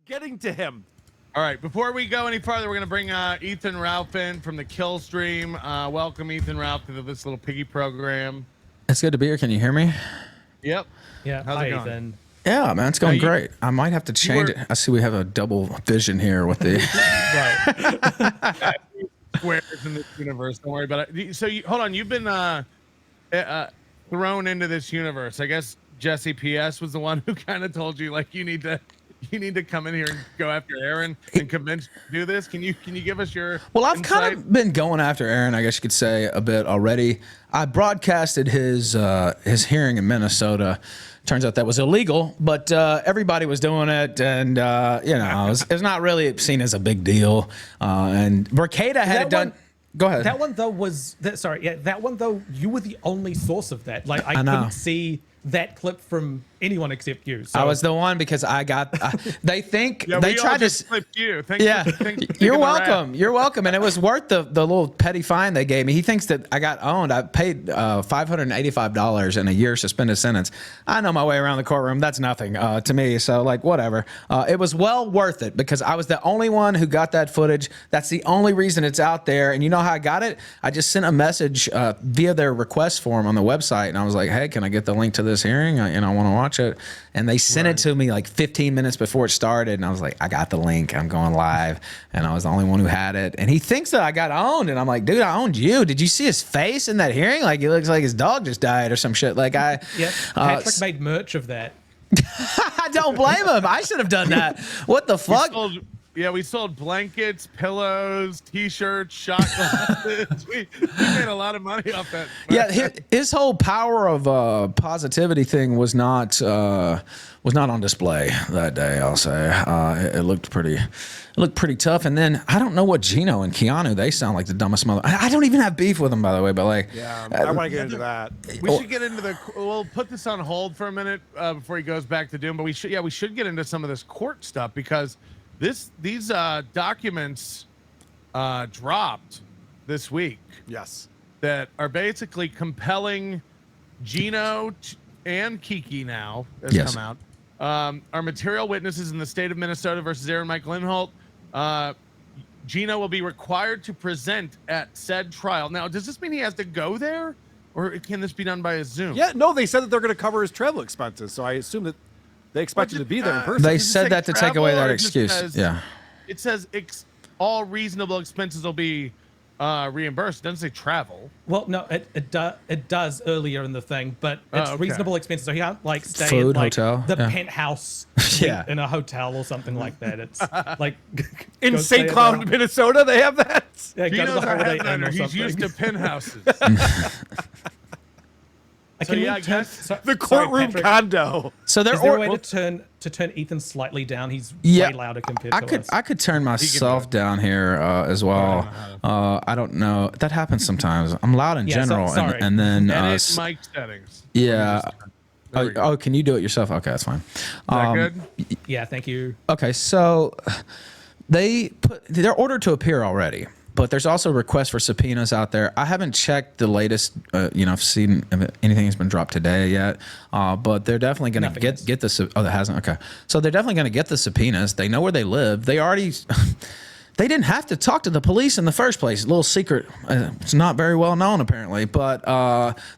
getting to him. All right, before we go any further, we're going to bring Ethan Ralph in from the Killstream. Welcome, Ethan Ralph, to this little piggy program. It's good to be here. Can you hear me? Yep. Yeah. How's Hi, it going? Ethan. Yeah, man, it's going great. I might have to change it. I see we have a double vision here with the Right. Squares in this universe. Don't worry about it. So, hold on. You've been thrown into this universe. I guess Jesse PS was the one who kind of told you, like, you need to come in here and go after Aaron and convince you to do this. Can you give us your Well, I've insight? kind of been going after Aaron, I guess you could say, a bit already. I broadcasted his hearing in Minnesota. Turns out that was illegal, but everybody was doing it, and you know, it was not really seen as a big deal. And Mercada had it done. Go ahead. That one though was that. Sorry, yeah, that one though. You were the only source of that. Like I know. couldn't see that clip from anyone except you. So. I was the one because I got. They think Yeah, they we all tried to. just flipped you. Thanks Yeah, for thinking you're the welcome. rap. You're welcome, and it was worth the little petty fine they gave me. He thinks that I got owned. I paid $585 in a year suspended sentence. I know my way around the courtroom. That's nothing to me. So like whatever. It was well worth it because I was the only one who got that footage. That's the only reason it's out there. And you know how I got it? I just sent a message via their request form on the website, and I was like, "Hey, can I get the link to this hearing? I want to watch it." And they sent it to me like 15 minutes before it started, and I was like, "I got the link. I'm going live." And I was the only one who had it. And he thinks that I got owned, and I'm like, "Dude, I owned you. Did you see his face in that hearing? Like, he looks like his dog just died or some shit." Like Yeah, Patrick made merch of that. I don't blame him. I should have done that. What the fuck? We sold blankets, pillows, T-shirts, shot glasses. we made a lot of money off that. Yeah, his whole power of positivity thing was not on display that day. I'll say it looked pretty tough. And then I don't know what Gino and Keanu, they sound like the dumbest mother. I don't even have beef with them, by the way. But like, Yeah, I want to get into that. We should get into the. We'll put this on hold for a minute before he goes back to Doom. But we should get into some of this court stuff because these documents dropped this week. Yes. That are basically compelling Gino and Kiki now has Yes. come out. Are material witnesses in the state of Minnesota versus Aaron Imholte. Gino will be required to present at said trial. Now, does this mean he has to go there, or can this be done by a Zoom? Yeah, no, they said that they're going to cover his travel expenses, so I assume that they expect him to be there in person. they Does it said say that to take away travel, that or it just excuse. says- Yeah. It says all reasonable expenses will be reimbursed. It doesn't say travel. Well, no, it does earlier in the thing, but it's okay. reasonable expenses. So he can't like stay Food, at like hotel, the yeah. penthouse Yeah. in a hotel or something like that. It's like In go St. stay at Cloud, the- Minnesota, they have that. Yeah, go to Gino's the a Holiday Inn headliner. or He's something. used to penthouses. Can we yeah, I turn- guess so- The sorry, courtroom Patrick, condo. So they're Is there a way to turn Ethan slightly down? He's Yeah. way louder compared I to could us. I could turn myself down here as well. I don't know. That happens sometimes. I'm loud in Yeah, so- general, sorry. and then Edit mic settings. yeah. There we go. Oh, can you do it yourself? Okay, that's fine. Is that good? Yeah, thank you. Okay, so they're ordered to appear already, but there's also requests for subpoenas out there. I haven't checked the latest, seen if anything has been dropped today yet. But they're definitely going to get the. Oh, that hasn't. Okay, so they're definitely going to get the subpoenas. They know where they live. They already. They didn't have to talk to the police in the first place. A little secret. It's not very well known, apparently. But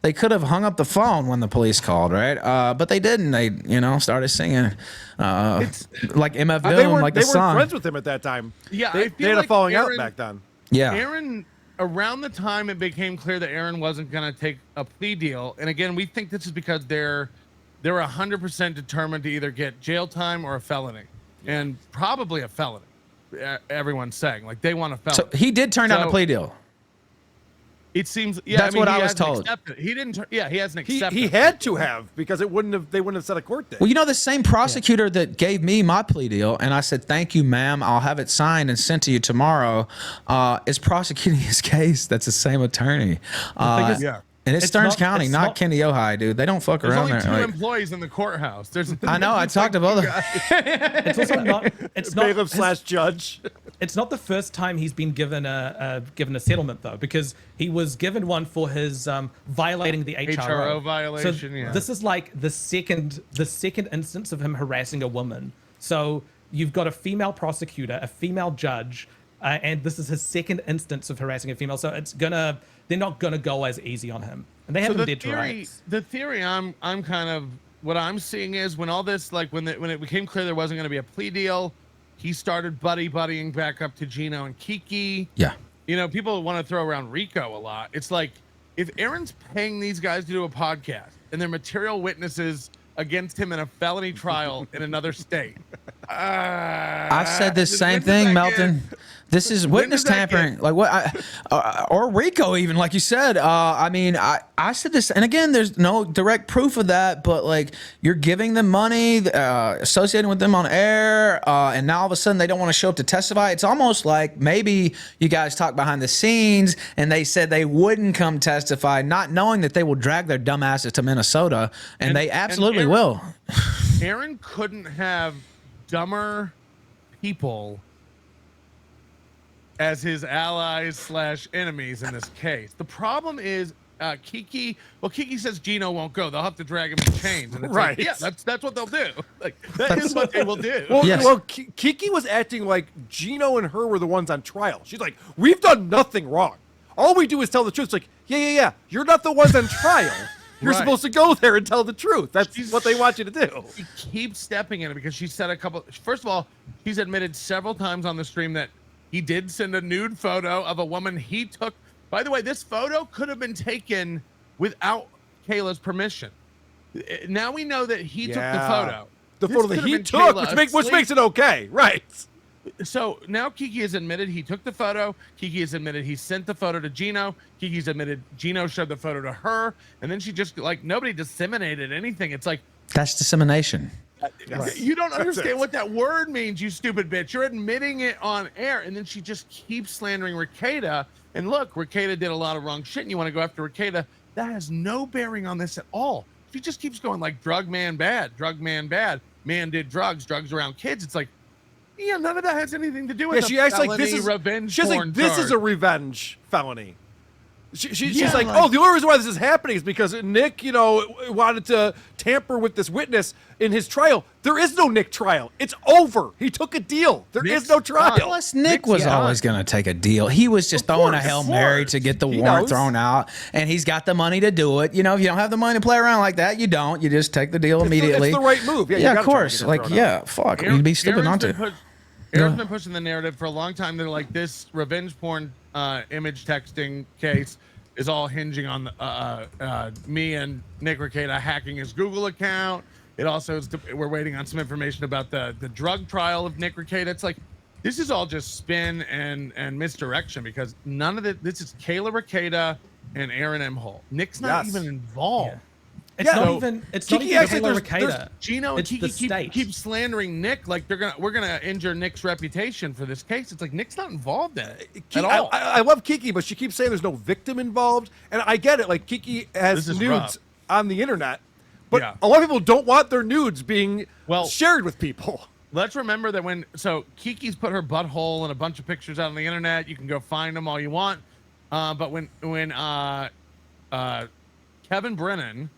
they could have hung up the phone when the police called, right? But they didn't. They, started singing like MF Doom, They like the weren't song. friends with him at that time. Yeah, They I feel had a like falling out Aaron- back then. Yeah. Aaron, around the time it became clear that Aaron wasn't going to take a plea deal, and again, we think this is because they're 100% determined to either get jail time or a felony, and probably a felony. Everyone's saying like they want a felony. So he did turn down a So- plea deal. It seems. Yeah, That's what I he was hasn't told. accepted. He didn't. He hasn't He accepted. had to have because they wouldn't have set a court date. Well, the same prosecutor that gave me my plea deal, and I said, "Thank you, ma'am. I'll have it signed and sent to you tomorrow," is prosecuting his case. That's the same attorney. Yeah. And it's It's Stearns not- County, it's not not- Kenny Ojai, dude. They don't fuck There's around only there. two Like, employees in the courthouse. There's. I know. I talked to both. It's also not. It's not. Bailiff / judge. It's not the first time he's been given a settlement though, because he was given one for his violating the HRO violation, So yeah. this is like the second instance of him harassing a woman. So you've got a female prosecutor, a female judge, and this is his second instance of harassing a female. So they're not gonna go as easy on him, and they have him dead to rights. The theory I'm kind of what I'm seeing is when all this when it became clear there wasn't going to be a plea deal, he started buddying back up to Gino and Kiki. Yeah. You know, people want to throw around Rico a lot. It's like if Aaron's paying these guys to do a podcast and they're material witnesses against him in a felony trial in another state. I've said this same thing, Melton. This is witness tampering, like what, or Rico even, like you said. I mean, I said this, and again, there's no direct proof of that, but like you're giving them money, associating with them on air, and now all of a sudden they don't want to show up to testify. It's almost like maybe you guys talk behind the scenes, and they said they wouldn't come testify, not knowing that they will drag their dumb asses to Minnesota, and they absolutely will. Aaron couldn't have dumber people as his allies / enemies in this case. The problem is Kiki. Well, Kiki says Gino won't go. They'll have to drag him in chains. And it's Right. Like, yeah, that's what they'll do. Like that is what they will do. Well, Yes. well, Kiki was acting like Gino and her were the ones on trial. She's like, we've done nothing wrong. All we do is tell the truth. It's like, yeah. You're not the ones on trial. You're Right. supposed to go there and tell the truth. That's what they want you to do. She keeps stepping in it because she said first of all, she's admitted several times on the stream that he did send a nude photo of a woman he took. By the way, this photo could have been taken without Kayla's permission. Now we know that he took the photo. The This photo that could have he been took, Kayla which asleep. makes it okay. Right. So now Kiki has admitted he took the photo. Kiki has admitted he sent the photo to Gino. Kiki's admitted Gino showed the photo to her. And then she just, like, nobody disseminated anything. It's like, That's dissemination. you don't understand it. what that word means, you stupid bitch. You're admitting it on air. And then she just keeps slandering Rekieta. And look, Rekieta did a lot of wrong shit. And you want to go after Rekieta. That has no bearing on this at all. She just keeps going like drug man bad. Man did drugs around kids. It's like, yeah, none of that has anything to do with She acts like this is revenge. She's like, porn this charge. is a revenge felony. She's Yeah, like, oh, the only reason why this is happening is because Nick, wanted to tamper with this witness in his trial. There is no Nick trial. It's over. He took a deal. There is no trial. Plus, Nick was always going to take a deal. He was just throwing a Hail Mary to get the He warrant knows. thrown out, and he's got the money to do it. You know, if you don't have the money to play around like that, you don't. You just take the deal immediately. It's the right move. Yeah, you Yeah, gotta of try to course. get it Like, thrown yeah, fuck. You'd be stupid not to. Aaron's been pushing the narrative for a long time. They're like, this revenge porn image texting case is all hinging on me and Nick Rekieta hacking his Google account. It also is, we're waiting on some information about the drug trial of Nick Rekieta. It's like, this is all just spin and misdirection because none of this is Kayla Rekieta and Aaron Imholte. Nick's not even involved. Yeah. It's not even Kiki Kayla actually- Rekieta. Gino and It's the Kiki state. keep slandering Nick like we're gonna injure Nick's reputation for this case. It's like Nick's not involved in it at all. I love Kiki, but she keeps saying there's no victim involved, and I get it. Like Kiki has This is nudes rough. on the internet, but Yeah. a lot of people don't want their nudes being shared with people. Let's remember that Kiki's put her butthole and a bunch of pictures out on the internet. You can go find them all you want. But when Kevin Brennan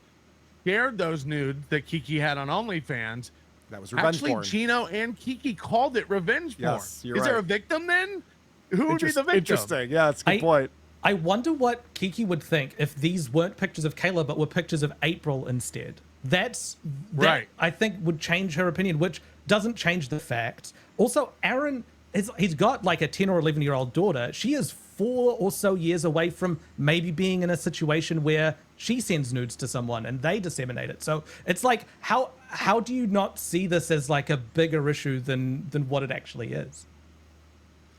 shared those nudes that Kiki had on OnlyFans, That was revenge actually porn. Gino and Kiki called it revenge porn. Yes, you're Is there right. a victim then? Who would be the victim? Interesting. Yeah, that's a good point. I wonder what Kiki would think if these weren't pictures of Kayla, but were pictures of April instead. That Right. I think would change her opinion, which doesn't change the fact. Also, Aaron, he's got like a 10 or 11-year-old daughter. She is 4 or so years away from maybe being in a situation where she sends nudes to someone and they disseminate it. So it's like, how do you not see this as like a bigger issue than what it actually is?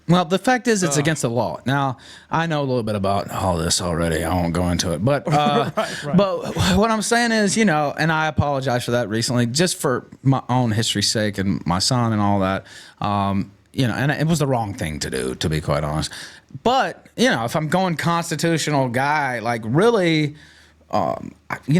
Well, the fact is, it's against the law. Now, I know a little bit about all this already. I won't go into it, but Right. but what I'm saying is, and I apologize for that recently, just for my own history's sake and my son and all that. And it was the wrong thing to do, to be quite honest. But if I'm going constitutional guy, like really.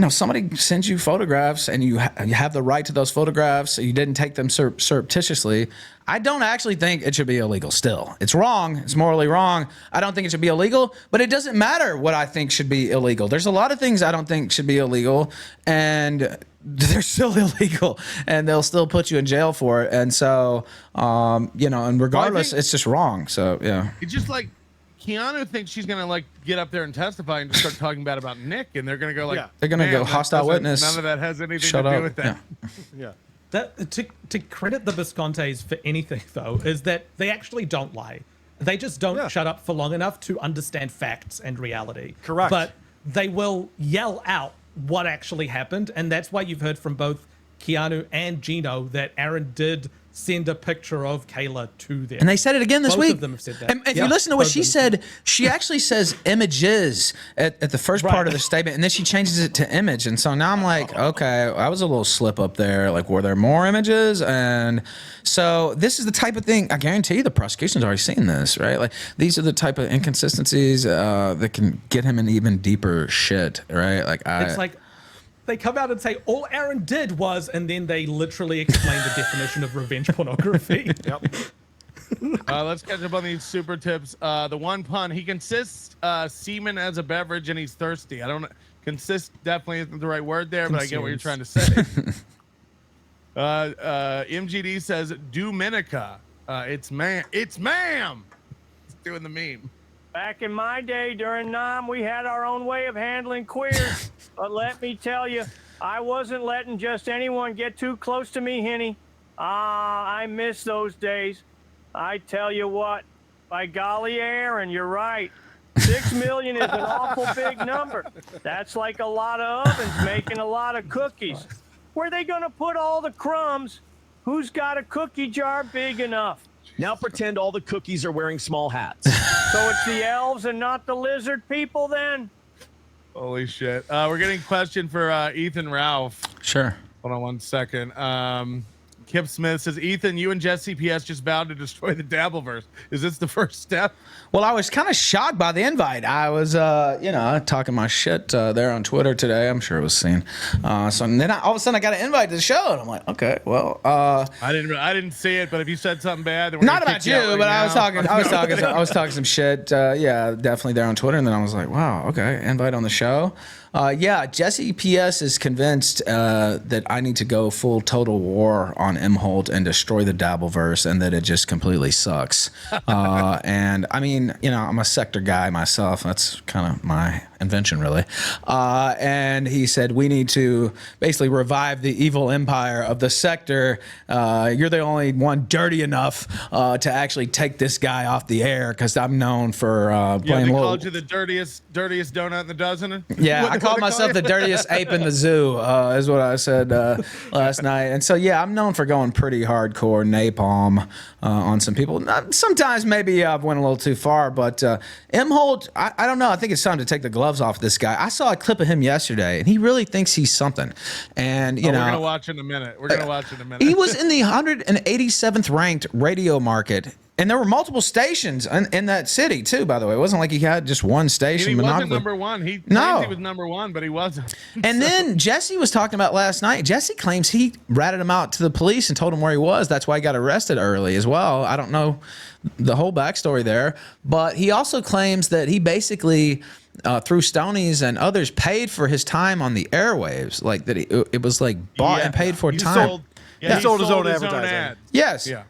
Somebody sends you photographs and you have the right to those photographs. So you didn't take them surreptitiously. I don't actually think it should be illegal still. It's wrong. It's morally wrong. I don't think it should be illegal, but it doesn't matter what I think should be illegal. There's a lot of things I don't think should be illegal. And they're still illegal, and they'll still put you in jail for it. And so, and regardless, it's just wrong. So yeah, It's just like Keanu thinks she's gonna like get up there and testify and just start talking bad about Nick, and they're gonna go like, they're gonna go "Man, that hostile doesn't- witness. None of that has anything Shut to do up. with that. Yeah. That to credit the Viscontes for anything though is that they actually don't lie. They just don't shut up for long enough to understand facts and reality. Correct. But they will yell out what actually happened, and that's why you've heard from both Keanu and Gino that Aaron did send a picture of Kayla to them. And they said it again this Both week. of them have said that. And if you listen to what she said, she actually says images at the first part of the statement, and then she changes it to image. And so now I'm like, okay, I was a little slip up there. Like, were there more images? And so this is the type of thing, I guarantee you the prosecution's already seen this, right? Like, these are the type of inconsistencies that can get him in even deeper shit, right? Like, It's like they come out and say all Aaron did was, and then they literally explain the definition of revenge pornography. Yep. Let's catch up on these super tips. The one pun, he consists semen as a beverage and he's thirsty. I don't consist definitely isn't the right word there, but I get what you're trying to say. MGD says Dominica. It's ma'am. It's ma'am. It's doing the meme. Back in my day during NOM, we had our own way of handling queers. But let me tell you, I wasn't letting just anyone get too close to me, Henny. I miss those days. I tell you what, by golly, Aaron, you're right. 6 million is an awful big number. That's like a lot of ovens making a lot of cookies. Where are they going to put all the crumbs? Who's got a cookie jar big enough? Now pretend all the cookies are wearing small hats. So it's the elves and not the lizard people then? Holy shit. We're getting a question for Ethan Ralph. sure. Hold on one second. Kip Smith says, Ethan, you and Jesse PS just vowed to destroy the Dabbleverse. Is this the first step? Well, I was kind of shocked by the invite. I was, talking my shit there on Twitter today. I'm sure it was seen. So and then all of a sudden I got an invite to the show, and I'm like, okay, well, I didn't see it, but if you said something bad, then we're not gonna about kick you, out right but now. I was talking some shit. Yeah, definitely there on Twitter, and then I was like, wow, okay, invite on the show. Jesse PS is convinced that I need to go full total war on Imholte and destroy the Dabbleverse, and that it just completely sucks. And I mean, I'm a sector guy myself. That's kind of my invention, really. And he said we need to basically revive the evil empire of the sector. You're the only one dirty enough to actually take this guy off the air, because I'm known for playing They little. called you the dirtiest donut in the dozen? Yeah, What- I what called they call myself you? the dirtiest ape in the zoo, is what I said last night. And so, yeah, I'm known for going pretty hardcore napalm on some people. Sometimes maybe I've went a little too far, but Imholte, I don't know. I think it's time to take the gloves off this guy. I saw a clip of him yesterday, and he really thinks he's something. And, We're going to watch in a minute. he was in the 187th ranked radio market. And there were multiple stations in that city, too, by the way. It wasn't like he had just one station. He wasn't monopoly. number one. He No. claimed he was number one, but he wasn't. And then Jesse was talking about last night. Jesse claims he ratted him out to the police and told him where he was. That's why he got arrested early as well. I don't know the whole backstory there. But he also claims that he basically, through Stonies and others, paid for his time on the airwaves. Like that it was like bought and paid for time. He sold his own advertising. ads. Yes. Yeah.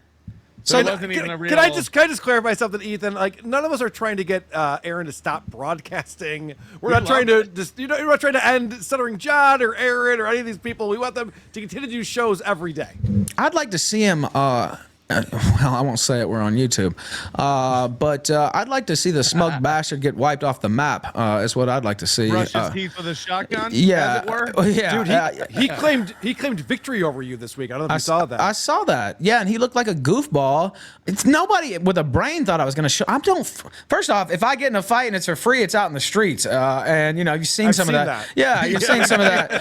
So it wasn't even a real. Can I just clarify something, Ethan? Like, none of us are trying to get Aaron to stop broadcasting. We're not trying to we're not trying to end Stuttering John or Aaron or any of these people. We want them to continue to do shows every day. I'd like to see him. Well, I won't say it. We're on YouTube, but I'd like to see the smug bastard get wiped off the map. Is what I'd like to see. Brush his teeth with a shotgun. Yeah, as it were. yeah, Dude, he claimed victory over you this week. I don't know if you saw that. I saw that. Yeah, and he looked like a goofball. It's nobody with a brain thought I was going to show. First off, if I get in a fight and it's for free, it's out in the streets. And you've seen I've some seen of that. Yeah, you've seen some of that. Seen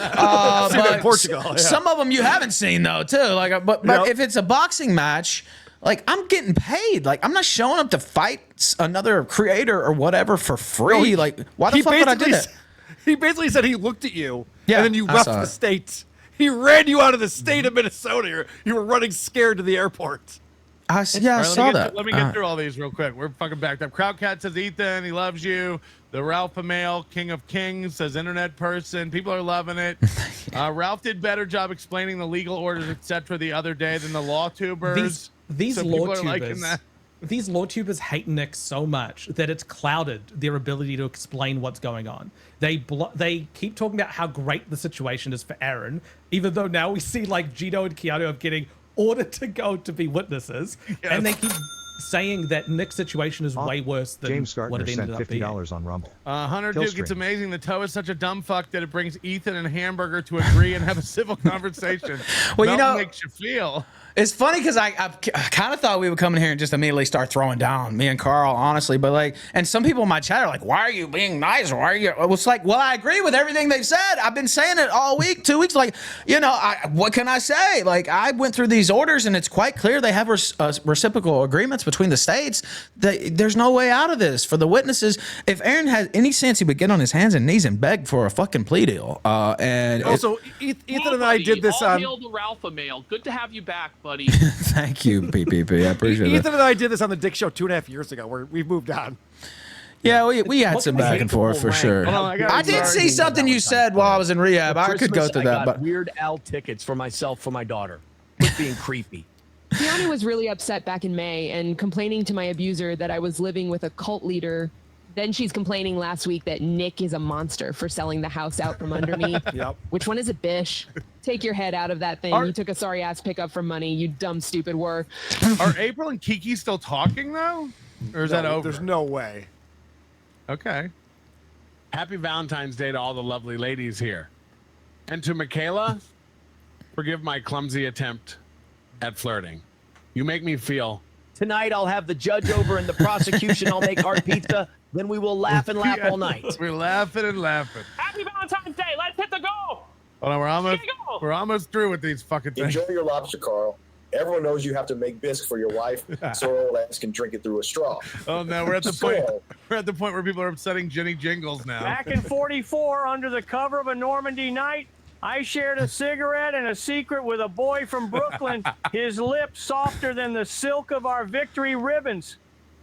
that in but Portugal, yeah. Some of them you haven't seen though, too. Like, but Yep. if it's a boxing match. Like, I'm getting paid. Like, I'm not showing up to fight another creator or whatever for free. Like, why the fuck would I do that? He basically said he looked at you, Yeah, and then you I left saw the it. state. He ran you out of the state of Minnesota. You were running scared to the airport. I saw that. Let me get through all these real quick. We're fucking backed up. Crowdcat says, Ethan, he loves you. The Ralph Mail, King of Kings, says internet person. People are loving it. Ralph did better job explaining the legal orders, etc. the other day than the law tubers. These so law people are liking tubers, that. these law tubers hate Nick so much that it's clouded their ability to explain what's going on. They keep talking about how great the situation is for Aaron, even though now we see like Gino and Keanu are getting ordered to go to be witnesses, and they keep saying that Nick's situation is way worse than James what Gardner it ended sent up being. $50 on Rumble. Hunter Duke, it's Killstream. amazing. The toe is such a dumb fuck that it brings Ethan and Hamburger to agree and have a civil conversation. Well, you Melton know, makes you feel. It's funny because I kind of thought we would come in here and just immediately start throwing down, me and Karl, honestly. But like, and some people in my chat are like, why are you being nice? Why are you? It's like, well, I agree with everything they've said. I've been saying it all week, 2 weeks. Like, you know, what can I say? Like, I went through these orders and it's quite clear they have reciprocal agreements between the states. There's no way out of this for the witnesses. If Aaron had any sense, he would get on his hands and knees and beg for a fucking plea deal. And also, Ethan and I did this all on. hail the Ralpha Mail. Good to have you back, buddy. Thank you, PPP. I appreciate Ethan that. and I did this on the Dick Show 2.5 years ago. We've moved on. Yeah, we had some back and forth for sure. Hold on, I did see something you said while I was in rehab. I could go through I that, got but Weird Al tickets for myself for my daughter. Quit being creepy. Keanu was really upset back in May and complaining to my abuser that I was living with a cult leader. Then she's complaining last week that Nick is a monster for selling the house out from under me. Yep. Which one is it, Bish? Take your head out of that thing. You took a sorry ass pickup for money, you dumb, stupid whore. Are April and Kiki still talking though? Or is that over? There's no way. Okay. Happy Valentine's Day to all the lovely ladies here. And to Michaela, forgive my clumsy attempt at flirting. You make me feel. Tonight I'll have the judge over and the prosecution. I'll make hard pizza. Then we will laugh and laugh all night. We're laughing and laughing. Happy Valentine's Day. Let's hit the goal. Hold on, Go. we're almost through with these fucking things. Enjoy your lobster, Karl. Everyone knows you have to make bisque for your wife, so her old ass can drink it through a straw. Oh no, we're at the point. We're at the point where people are upsetting Jenny Jingles now. Back in 44, under the cover of a Normandy night, I shared a cigarette and a secret with a boy from Brooklyn, his lips softer than the silk of our victory ribbons.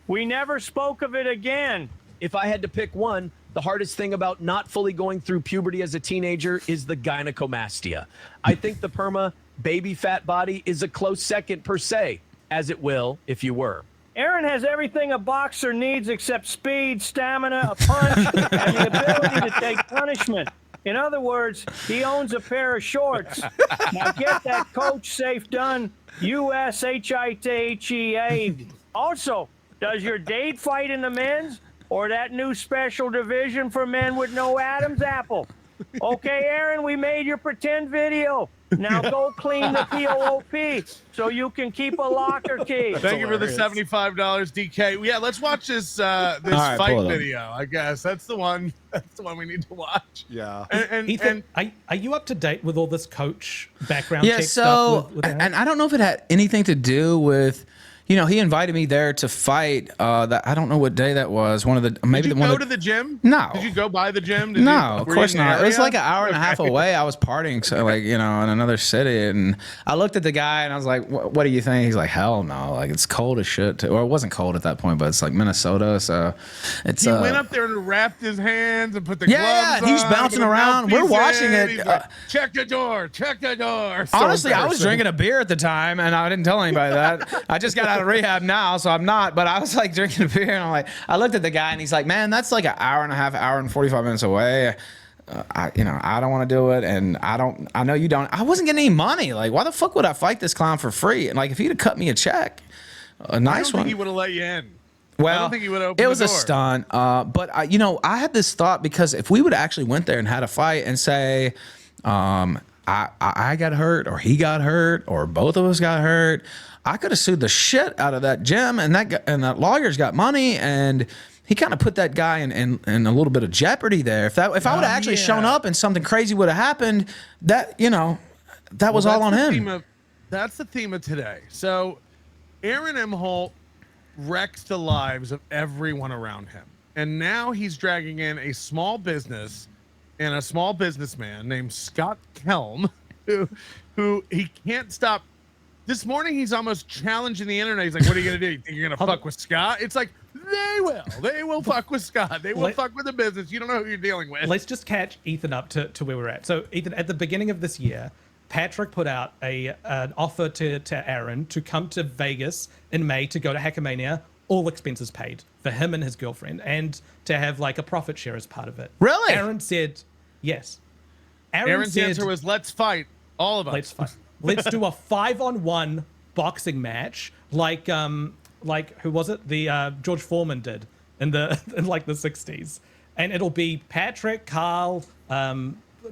We never spoke of it again. If I had to pick one, the hardest thing about not fully going through puberty as a teenager is the gynecomastia. I think the perma baby fat body is a close second per se, as it will if you were. Aaron has everything a boxer needs except speed, stamina, a punch, and the ability to take punishment. In other words, he owns a pair of shorts. Now get that coach safe done, USHITHEA. Also, does your date fight in the men's or that new special division for men with no Adam's apple? Okay, Aaron, we made your pretend video. Now go clean the POOP so you can keep a locker key. Thank you for the $75, DK. Yeah, let's watch this right, fight pull it up. video. I guess that's the one. That's the one we need to watch. Yeah. Ethan, are you up to date with all this coach background yeah. check So, stuff? With and I don't know if it had anything to do with. You know, he invited me there to fight. That I don't know what day that was. One of the maybe Did you the one. go to the gym? No. Did you go by the gym? No, of Were you course in the not. It was area? like an hour and a half away. I was partying, so like you know, in another city, and I looked at the guy and I was like, "What do you think?" He's like, "Hell no! Like it's cold as shit." Or it wasn't cold at that point, but it's like Minnesota, so it's. He went up there and wrapped his hands and put the Yeah, gloves he's on, bouncing with a around. We're mouthpiece watching in. it. He's like, check the door. Check the door. So Honestly, I was embarrassing. drinking a beer at the time, and I didn't tell anybody that. I just got out of rehab now, so I'm not. But I was like drinking a beer, and I'm like, I looked at the guy, and he's like, "Man, that's like an hour and a half, hour and 45 minutes away." I don't want to do it, and I know you don't. I wasn't getting any money. Like, why the fuck would I fight this clown for free? And like, if he'd have cut me a check, a I nice don't one. think he would have let you in. Well, I don't think he would have opened it was the a door. stunt. But I had this thought because if we would have actually went there and had a fight and say, I got hurt or he got hurt or both of us got hurt, I could have sued the shit out of that gym, and that lawyer's got money, and he kind of put that guy in a little bit of jeopardy there. If I would have actually shown up and something crazy would have happened, that was all on him. That's the theme of today. So Aaron Imholte wrecks the lives of everyone around him. And now he's dragging in a small business and a small businessman named Scott Kelm, who he can't stop This morning he's almost challenging the internet. He's like, "What are you gonna do? You think you're gonna fuck with Scott?" It's like they will fuck with Scott. They will fuck with the business. You don't know who you're dealing with. Let's just catch Ethan up to where we're at. So Ethan, at the beginning of this year, Patrick put out an offer to Aaron to come to Vegas in May to go to Hackamania, all expenses paid for him and his girlfriend, and to have like a profit share as part of it. Really? Aaron said yes. Aaron's said, answer was, "Let's fight, all of us. Let's fight. Let's do a 5-on-1 boxing match, like who was it? The George Foreman did in like the 60s, and it'll be Patrick, Karl,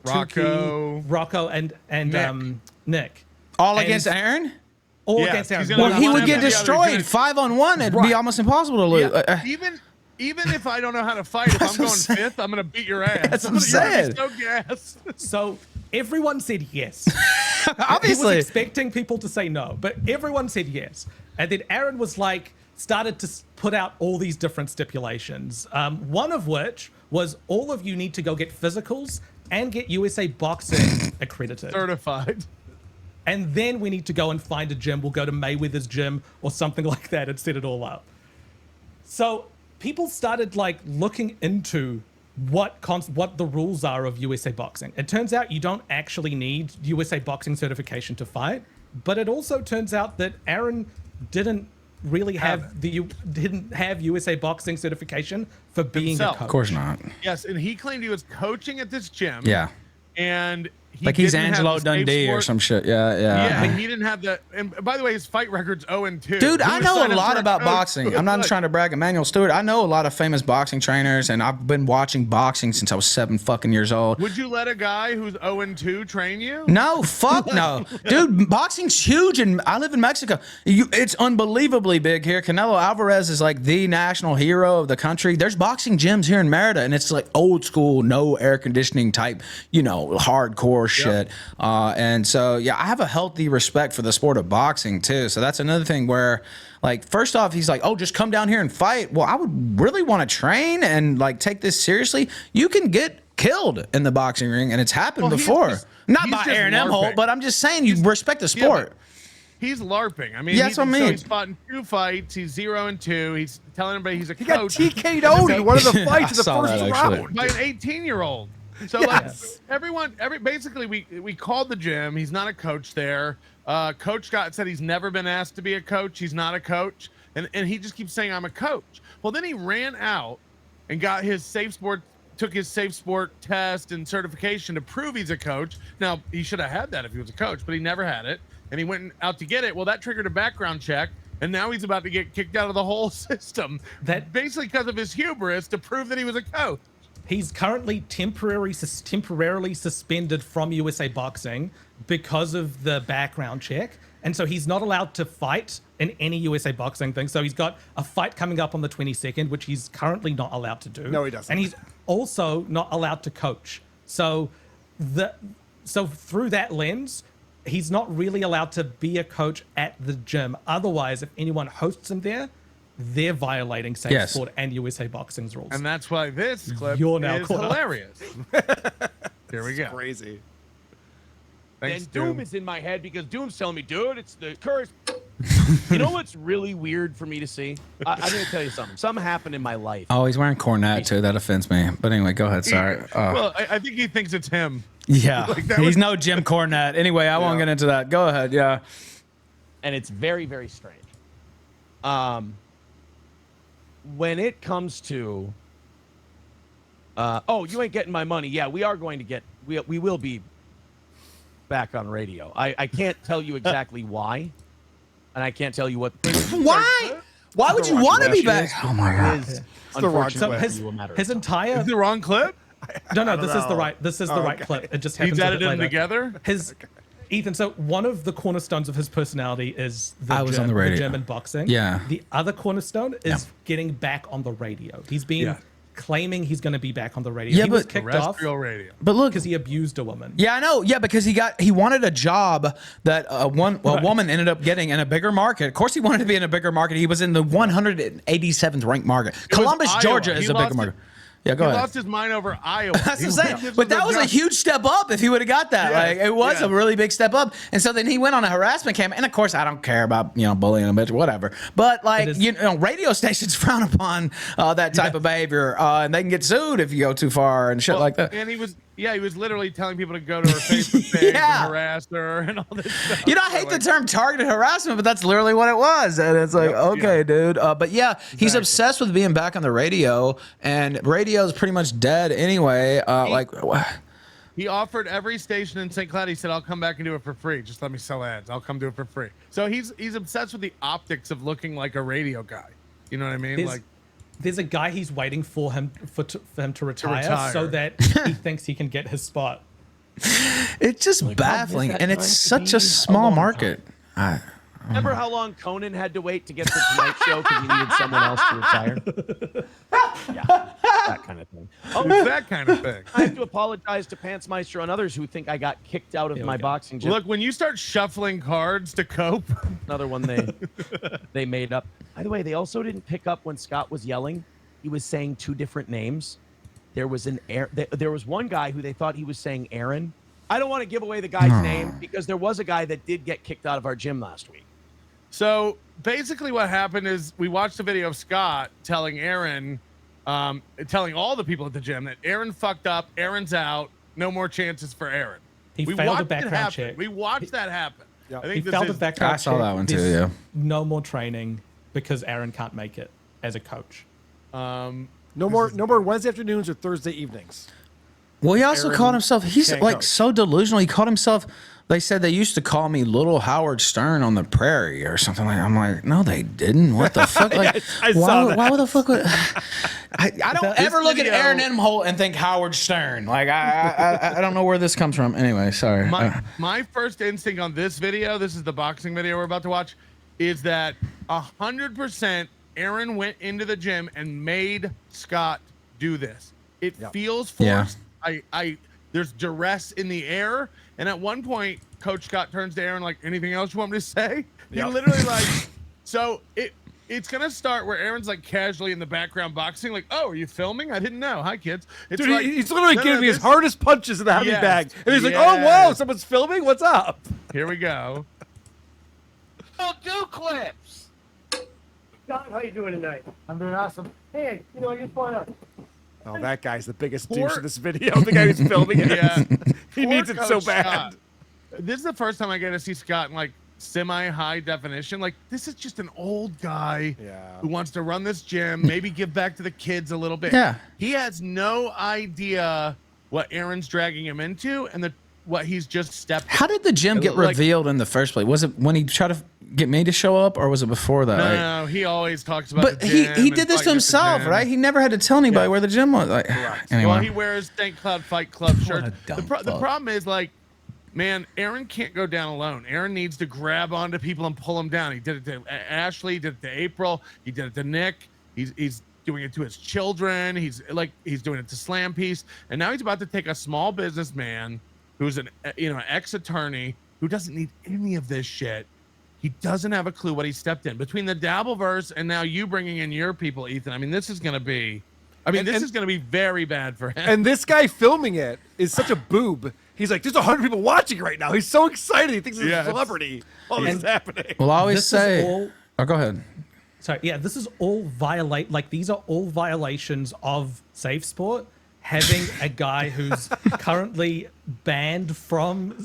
Rocco, and Nick. All against Aaron? All Yeah, against Aaron. he's gonna Well, he one would after get the other. destroyed. He's 5-on-1, it'd be almost impossible to lose. Even if I don't know how to fight, if I'm going fifth, I'm gonna beat your ass. That's what I'm saying. So gas. So everyone said yes. Obviously. He was expecting people to say no, but everyone said yes. And then Aaron was like, started to put out all these different stipulations. One of which was all of you need to go get physicals and get USA Boxing accredited. Certified. And then we need to go and find a gym. We'll go to Mayweather's gym or something like that and set it all up. So people started like looking into what the rules are of USA Boxing. It turns out you don't actually need USA Boxing certification to fight, but it also turns out that Aaron didn't really didn't have USA Boxing certification for being Himself. a coach. Of course not. Yes, and he claimed he was coaching at this gym. Yeah. And he Like he's didn't have Angelo the safe Dundee or sport- some shit. Yeah. Yeah, and he didn't have the. And by the way, his fight record's 0-2. Dude, He I was know a signed up lot for about coach. boxing. I'm not trying to brag. Emmanuel Stewart. I know a lot of famous boxing trainers, and I've been watching boxing since I was 7 fucking years old. Would you let a guy who's 0-2 train you? No, fuck no. Dude, boxing's huge, and I live in Mexico. It's unbelievably big here. Canelo Alvarez is like the national hero of the country. There's boxing gyms here in Merida, and it's like old school, no air conditioning type, hardcore shit. And so, yeah, I have a healthy respect for the sport of boxing, too. So that's another thing where, like, first off, he's like, oh, just come down here and fight. Well, I would really want to train and, like, take this seriously. You can get killed in the boxing ring, and it's happened before. Not by Aaron Imholte, but I'm just saying you respect the sport. He's LARPing. I mean, Yeah, that's what I mean. So he's fought in 2 fights. He's 0-2. He's telling everybody he's a He got coach. TK'd in one of the fights in the saw first that, actually. round. By an 18-year-old. So basically we called the gym. He's not a coach there. Coach Scott said he's never been asked to be a coach. He's not a coach. And he just keeps saying, I'm a coach. Well, then he ran out and got his took his safe sport test and certification to prove he's a coach. Now, he should have had that if he was a coach, but he never had it. And he went out to get it. Well, that triggered a background check. And now he's about to get kicked out of the whole system. That basically because of his hubris to prove that he was a coach. He's currently temporarily suspended from USA Boxing because of the background check. And so he's not allowed to fight in any USA Boxing thing. So he's got a fight coming up on the 22nd, which he's currently not allowed to do. No, he doesn't. And he's also not allowed to coach. So through that lens, he's not really allowed to be a coach at the gym. Otherwise, if anyone hosts him there, they're violating safe sport and USA Boxing's rules. And that's why this clip You're now is caught up. hilarious. Here we go. Crazy. Thanks, Doom Doom. is in my head because Doom's telling me, dude, it's the curse. You know what's really weird for me to see? I'm going to tell you something. Something happened in my life. Oh, he's wearing cornet, too. That offends me. But anyway, go ahead. Sorry. Well, I think he thinks it's him. Yeah. Like, that He's was- no Jim Cornette. Anyway, I won't get into that. Go ahead. Yeah. And it's very, very strange. When it comes to, you ain't getting my money. Yeah, we are going to get, we will be back on radio. I can't tell you exactly why. And I can't tell you what. Why? Why would you want to be back? Oh, my God. Is the wrong unfortunately clip. you a matter of His time. entire Is the wrong clip? no, this is the right. This is the right clip. It just happens He's a bit edited them later. together? Ethan. So one of the cornerstones of his personality is the I was on the radio. gym and boxing. Yeah. The other cornerstone is getting back on the radio. He's been claiming he's going to be back on the radio. Yeah, he was but- kicked off Terrestrial radio. But look, because he abused a woman. yeah, I know. Yeah, because he wanted a job that a woman ended up getting in a bigger market. Of course, he wanted to be in a bigger market. He was in the 187th ranked market. Columbus, Iowa. Georgia He is a lost bigger market. Yeah, go he ahead. lost his mind over Iowa. That's He what I'm saying. went- But that was a huge step up if he would have got that. Yeah, Like it was yeah. a really big step up. And so then he went on a harassment campaign. And of course, I don't care about bullying a bitch, whatever. But like radio stations frown upon that type of behavior, and they can get sued if you go too far and shit like that. And he was literally telling people to go to her Facebook page and harass her and all this stuff. I hate the term targeted harassment, but that's literally what it was. And it's like, okay, dude. But yeah, he's obsessed with being back on the radio, and radio is pretty much dead anyway. He offered every station in St. Cloud. He said, "I'll come back and do it for free. Just let me sell ads. I'll come do it for free." So he's obsessed with the optics of looking like a radio guy. You know what I mean? There's a guy he's waiting for him to retire so that he thinks he can get his spot. It's just baffling, and it's such a small market. Remember how long Conan had to wait to get the Tonight Show because he needed someone else to retire? Yeah, that kind of thing. That kind of thing. I have to apologize to Pantsmeister and others who think I got kicked out of my boxing gym. Look, when you start shuffling cards to cope, another one they made up. By the way, they also didn't pick up when Scott was yelling. He was saying two different names. There was one guy who they thought he was saying Aaron. I don't want to give away the guy's name because there was a guy that did get kicked out of our gym last week. So basically what happened is we watched a video of Scott telling Aaron, telling all the people at the gym that Aaron fucked up, Aaron's out, no more chances for Aaron. He failed a background check. We watched that happen. I think he failed a background check. I saw that one too, yeah. No more training because Aaron can't make it as a coach. No more Wednesday afternoons or Thursday evenings. Well, he also Aaron called himself, he's can't like coach. so delusional. He called himself, they said they used to call me Little Howard Stern on the prairie or something like that. I'm like, no, they didn't. What the fuck? Like, I saw that. Why the fuck would I don't ever look at Aaron Imholte and think Howard Stern. Like, I don't know where this comes from. Anyway, sorry. My first instinct on this video, this is the boxing video we're about to watch, is that 100% Aaron went into the gym and made Scott do this. It feels forced. There's duress in the air, and at one point, Coach Scott turns to Aaron like, "Anything else you want me to say?" He literally like, so it's gonna start where Aaron's like casually in the background boxing, like, "Oh, are you filming? I didn't know. Hi, kids." It's Dude, like, he's literally giving me his hardest punches in the heavy Yes, bag, and he's like, yes. "Oh, whoa, someone's filming. What's up?" Here we go. Don't do clips. John, how you doing tonight? I'm doing awesome. Hey, I just want to. Oh, that guy's the biggest douche in this video. The guy who's filming it. Yeah. He Poor needs it so Coach bad. Scott. This is the first time I get to see Scott in like semi-high definition. Like, this is just an old guy who wants to run this gym, maybe give back to the kids a little bit. Yeah. He has no idea what Aaron's dragging him into and what he's just stepped. How did the gym get revealed in the first place? Was it when he tried to get me to show up, or was it before that? No, he always talks about But the gym he and did this to fighting at the himself, gym. right? He never had to tell anybody where the gym was. Like, anyway. Well, he wears St. Cloud Fight Club shirts. dumb The problem is, like, man, Aaron can't go down alone. Aaron needs to grab onto people and pull them down. He did it to Ashley, did it to April, he did it to Nick. He's doing it to his children. He's doing it to Slam Piece, and now he's about to take a small businessman who's an ex-attorney who doesn't need any of this shit. He doesn't have a clue what he stepped in. Between the Dabbleverse and now you bringing in your people, Ethan, I mean, this is going to be very bad for him. And this guy filming it is such a boob. He's like, there's 100 people watching right now. He's so excited. He thinks he's a celebrity. All this is happening. Well, I always This is say, all- go ahead. Sorry, yeah, this is all these are all violations of Safe Sport. Having a guy who's currently banned from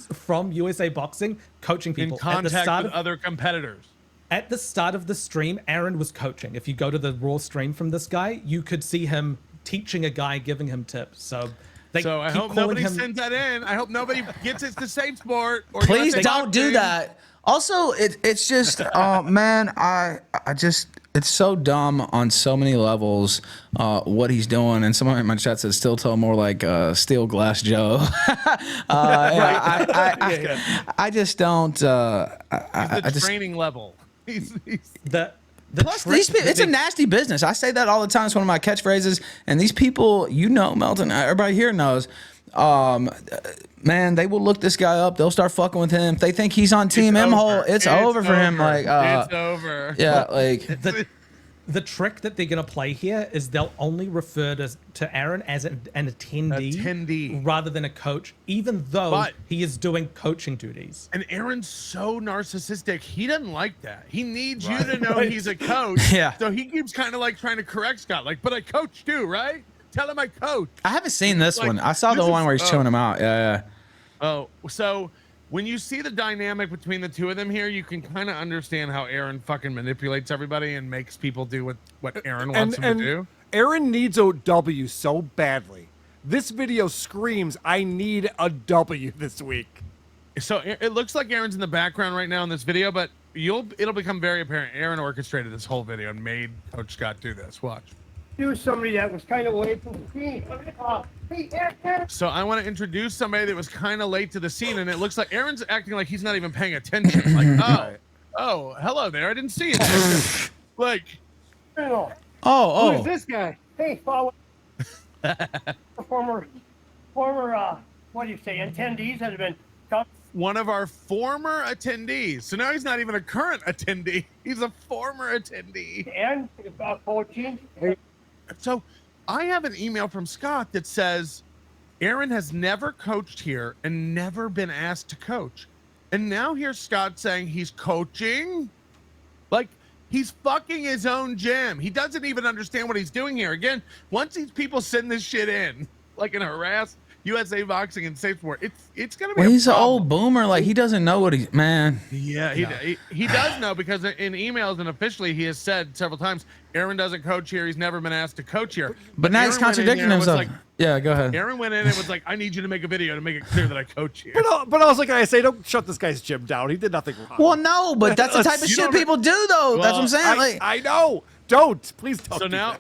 USA Boxing coaching people in contact with other competitors. At the start of the stream, Aaron was coaching. If you go to the raw stream from this guy, you could see him teaching a guy, giving him tips. So I hope nobody sends that in. I hope nobody gets it to Safe Sport. Or Please USA don't do Boxing. that. Also, it's just, man, I just, it's so dumb on so many levels, what he's doing. And someone in my chat says, still tell more like Steel Glass Joe. I just don't, He's the training level. He's Plus, these people, it's a nasty business. I say that all the time. It's one of my catchphrases. And these people, Melton, everybody here knows, man, they will look this guy up. They'll start fucking with him. If they think he's on Team Imholte, it's over for him. Like, it's over. Yeah, like the trick that they're going to play here is they'll only refer to Aaron as an attendee rather than a coach, even though he is doing coaching duties. And Aaron's so narcissistic. He doesn't like that. He needs you to know he's a coach. Yeah. So he keeps kind of like trying to correct Scott. Like, but I coach too, right? Tell him I coach. I haven't seen this one. I saw the one where he's chewing him out. Yeah. Oh, so when you see the dynamic between the two of them here, you can kind of understand how Aaron fucking manipulates everybody and makes people do what Aaron wants them to do. Aaron needs a W so badly. This video screams, I need a W this week. So it looks like Aaron's in the background right now in this video, but it'll become very apparent. Aaron orchestrated this whole video and made Coach Scott do this. Watch. He was somebody that was kind of away from the scene. So I want to introduce somebody that was kind of late to the scene, and it looks like Aaron's acting like he's not even paying attention. Like, oh, hello there. I didn't see you. Like, oh. Who's this guy? Hey, follow. former, what do you say, attendees that have been. One of our former attendees. So now he's not even a current attendee. He's a former attendee. And coaching. So I have an email from Scott that says Aaron has never coached here and never been asked to coach. And now here's Scott saying he's coaching. Like, he's fucking his own gym. He doesn't even understand what he's doing here. Again, once these people send this shit in, like in harass USA Boxing and Safe Sport, it's gonna be. Well, he's an problem. old boomer. Like, he doesn't know what he, man. Yeah, he does know, because in emails and officially he has said several times, Aaron doesn't coach here. He's never been asked to coach here. But now he's contradicting himself. Yeah, go ahead. Aaron went in and was like, I need you to make a video to make it clear that I coach here. But I was like, I say, don't shut this guy's gym down. He did nothing wrong. Well, no, but that's the type of shit people do, though. That's what I'm saying. I know. Don't. Please don't. So now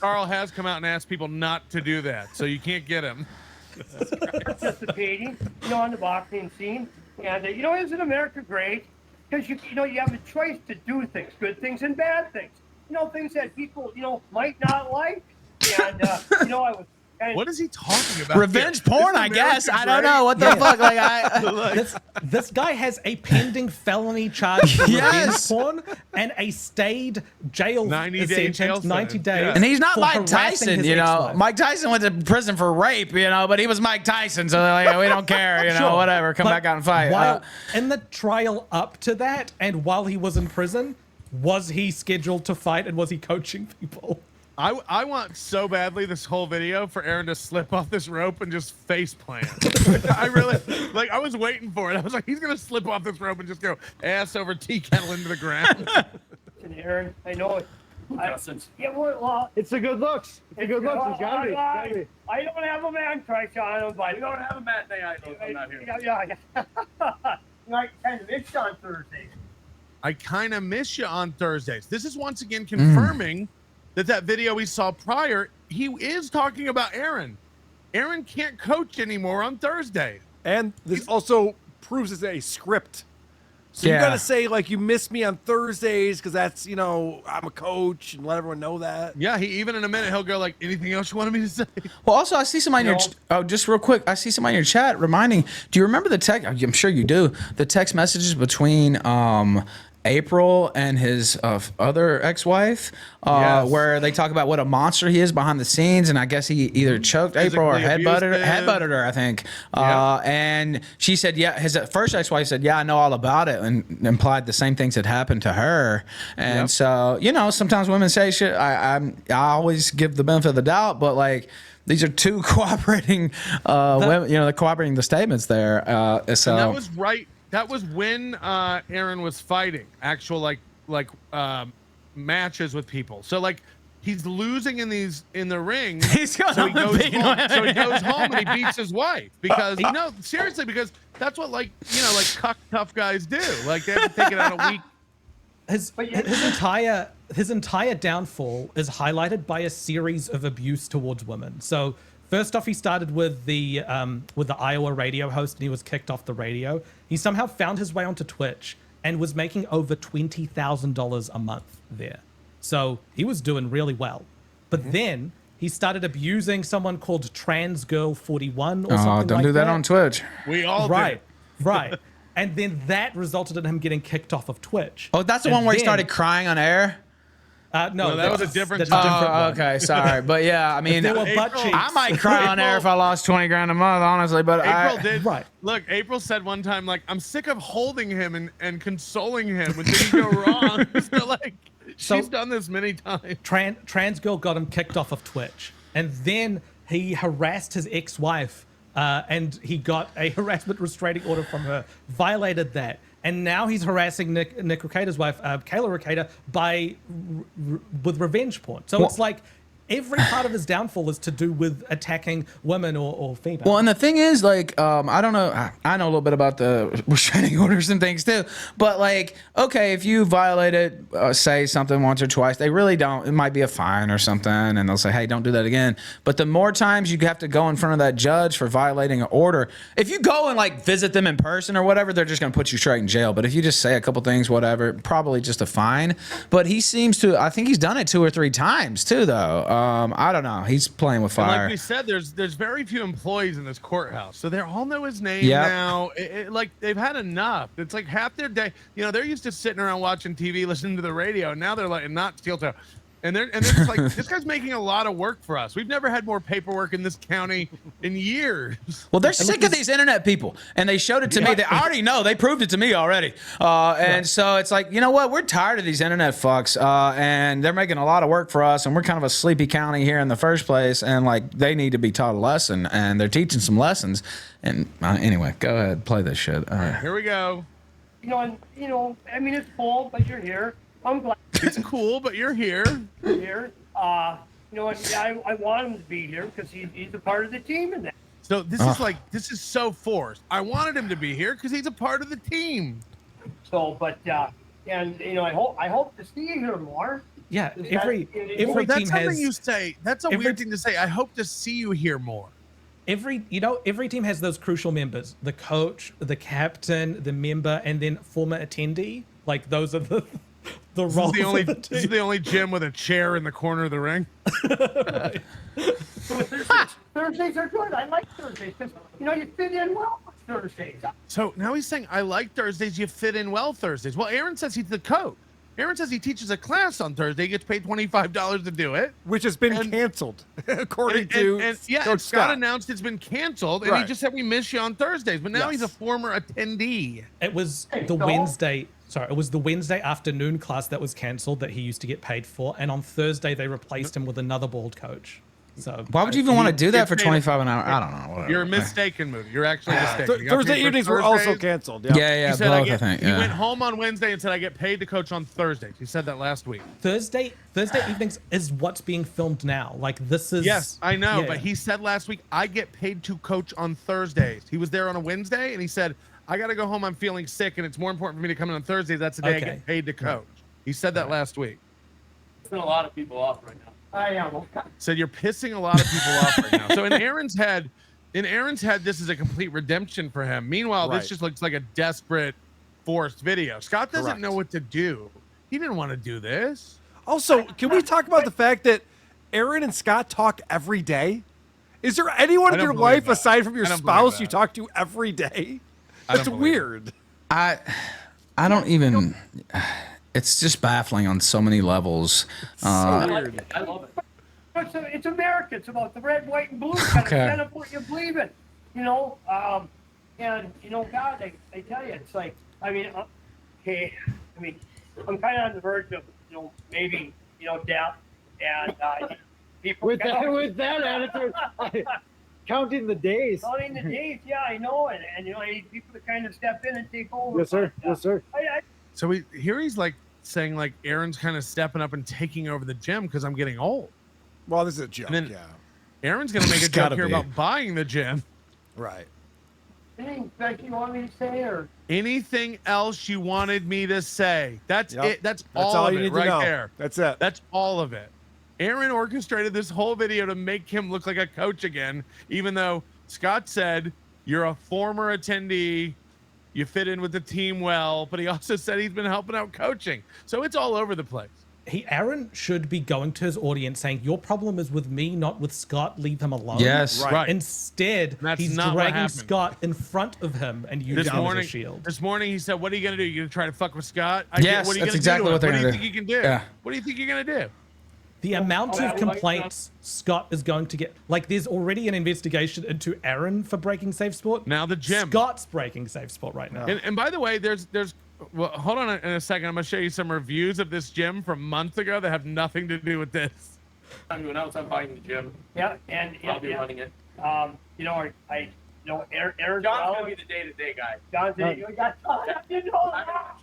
Karl has come out and asked people not to do that. So you can't get him. Participating, on the boxing scene, and isn't America great? Because you have a choice to do things, good things and bad things. Things that people might not like, and I was. What is he talking about? Revenge porn, I guess. I don't know. What the fuck? Like, this guy has a pending felony charge for revenge porn and a stayed jail 90-day jail sentence, 90 days. Yeah. and he's not for Mike harassing Tyson, his ex-wife. Mike Tyson went to prison for rape, but he was Mike Tyson, so they're like, we don't care, Sure. whatever. Come But back out and fight. While in the trial up to that, and while he was in prison, was he scheduled to fight and was he coaching people? I want so badly this whole video for Aaron to slip off this rope and just face plant. I really, I was waiting for it. I was like, he's going to slip off this rope and just go ass over tea kettle into the ground. Aaron, I know it. It's a good looks. It's a good looks. It's gotta be. I don't have a man crush on him, but You don't have a matinee idol. I'm not here. Yeah. I kind of missed on Thursday. I kind of miss you on Thursdays. This is once again confirming that video we saw prior, he is talking about Aaron. Aaron can't coach anymore on Thursday. And this also proves it's a script. So you Yeah. got to say, you miss me on Thursdays because that's, I'm a coach, and let everyone know that. Yeah, he even in a minute, he'll go like, anything else you wanted me to say? Well, also, I see somebody in your just real quick. I see somebody in your chat reminding. Do you remember the text? I'm sure you do. The text messages between April and his other ex-wife, Yes. where they talk about what a monster he is behind the scenes, and I guess he either choked April or Physically headbutted her, I think. And she said, yeah, his first ex-wife said, yeah, I know all about it, and implied the same things had happened to her. And so, sometimes women say shit. I always give the benefit of the doubt, but these are two cooperating women, they're cooperating the statements there. So And that was right. That was when Aaron was fighting actual matches with people. So he's losing in the ring. He's going so he goes beating home. women. So he goes home and he beats his wife because seriously, because that's what cuck tough guys do. They have to take it out a week. His entire downfall is highlighted by a series of abuse towards women. So first off, he started with the Iowa radio host, and he was kicked off the radio. He somehow found his way onto Twitch and was making over $20,000 a month there. So he was doing really well. But then he started abusing someone called Trans Girl 41 or something like that. Don't do that on Twitch. We all Right. And then that resulted in him getting kicked off of Twitch. Oh, that's the And one where he then- started crying on air? No, that was a different that's time. a different one. Okay, sorry, but yeah, I mean, There were butt April- cheeks. I might cry on there if I lost 20 grand a month, honestly. But April I, did. Right. Look, April said one time, like, I'm sick of holding him and consoling him when things go wrong. So, like, she's done this many times. Trans girl got him kicked off of Twitch, and then he harassed his ex-wife, and he got a harassment restraining order from her, violated that, and now he's harassing Nick Recator's wife, Kayla Recator, with revenge porn. So it's like every part of his downfall is to do with attacking women or females. well, and the thing is, like, I don't know. I know a little bit about the restraining orders and things too. But like, okay, if you violate it, say something once or twice, they really don't. It might be a fine or something, and they'll say, hey, don't do that again. But the more times you have to go in front of that judge for violating an order, if you go and like visit them in person or whatever, they're just gonna put you straight in jail. But if you just say a couple things, whatever, probably just a fine. But he seems to. I think he's done it 2 or 3 times too, though. I don't know. He's playing with And fire. like we said, there's very few employees in this courthouse, so they all know his name Yep. now. Like they've had enough. It's like half their day. You know, they're used to sitting around watching TV, listening to the radio. And now they're like, not steel toe. And they're just like, this guy's making a lot of work for us. We've never had more paperwork in this county in years. Well, they're sick of these internet people, and they showed it to me. They already know. They proved it to me already. And so it's like, you know what? We're tired of these internet fucks, and they're making a lot of work for us, and we're kind of a sleepy county here in the first place, and like they need to be taught a lesson, and they're teaching some lessons. And anyway, go ahead, play this shit. All right. Here we go. I mean, it's cool, but you're here. I'm glad It's cool, but you're here. you're here. I want him to be here because he's a part of the team in that. So this is like, this is so forced. I wanted him to be here because he's a part of the team. So, but I hope to see you here more. yeah, Is every Well, that's team something has you say. That's a weird thing to say. I hope to see you here more. every team has those crucial members: the coach, the captain, the member, and then former attendee. Like those are the roles. This is the only gym with a chair in the corner of the ring. Thursdays are good. I like Thursdays because you fit in well with Thursdays. So now he's saying, I like Thursdays. You fit in well Thursdays. Well, Aaron says he's the coach. Aaron says he teaches a class on Thursday. He gets paid $25 to do it. Which has been canceled, according to Coach Scott Scott. announced it's been canceled, and he Right. just said we miss you on Thursdays. But now Yes. he's a former attendee. It was the Wednesday. Sorry, it was the Wednesday afternoon class that was cancelled that he used to get paid for, and on Thursday they replaced him with another bald coach. So Why would you even want to do that for paid- 25 an hour? I don't know. Whatever. You're mistaken, Moody. You're actually mistaken. You got Thursday paid for evenings were also Thursdays. canceled. Yeah, He said both, I think. He Yeah. went home on Wednesday and said I get paid to coach on Thursdays. He said that last week. Thursday evenings is what's being filmed now. Like this is. Yes, I know, yeah. but he said last week I get paid to coach on Thursdays. He was there on a Wednesday and he said I got to go home. I'm feeling sick, and it's more important for me to come in on Thursdays. That's the day I Okay. get paid to coach. He said that last week. Pissing a lot of people off right now. I am. Said you're pissing a lot of people off right now. So in Aaron's head, this is a complete redemption for him. Meanwhile, Right. this just looks like a desperate, forced video. Scott doesn't Correct. know what to do. He didn't want to do this. Also, can we talk about the fact that Aaron and Scott talk every day? Is there anyone I in don't your believe life that. aside from your I don't believe spouse you that. talk to every day? I That's don't believe weird. I don't even. It's just baffling on so many levels. I love it. It's America. It's about the red, white, and blue. Kind Okay. of stand up what you believe in. God, I tell you, it's like, I'm kind of on the verge of, maybe, death, and people. With that attitude, counting the days. Counting the days, yeah, I know, and I need people to kind of step in and take over. Yes, sir. But, Yes, sir. So he's like saying like Aaron's kind of stepping up and taking over the gym because I'm getting old. Well, this is a joke. And then- Yeah. Aaron's gonna make a It's joke gotta here be. about buying the gym. Right. anything that you want me to say, or Anything else you wanted me to say? That's Yep. it. That's That's all all of you it need to right know. there. That's it. That's all of it. Aaron orchestrated this whole video to make him look like a coach again, even though Scott said you're a former attendee, you fit in with the team well, but he also said he's been helping out coaching. So it's all over the place. Aaron should be going to his audience saying, your problem is with me, not with Scott. Leave him alone. Yes. Right. Instead, That's he's not what dragging happened. Scott in front of him and using him as a shield. This morning he said, "What are you gonna do? You gonna try to fuck with Scott?" Yes, what are you that's gonna exactly do? what they're What do gonna you do. think you can do? Yeah. What do you think you're gonna do? The amount of complaints Scott is going to get, like, there's already an investigation into Aaron for breaking safe sport. Now the gym. Scott's breaking safe sport right now. And by the way, there's well, hold on in a second. I'm gonna show you some reviews of this gym from months ago that have nothing to do with this. I'm going out. I'm buying the gym. Yeah, and I'll be running it. Aaron. John's gonna be the day-to-day guy. John's you got you know.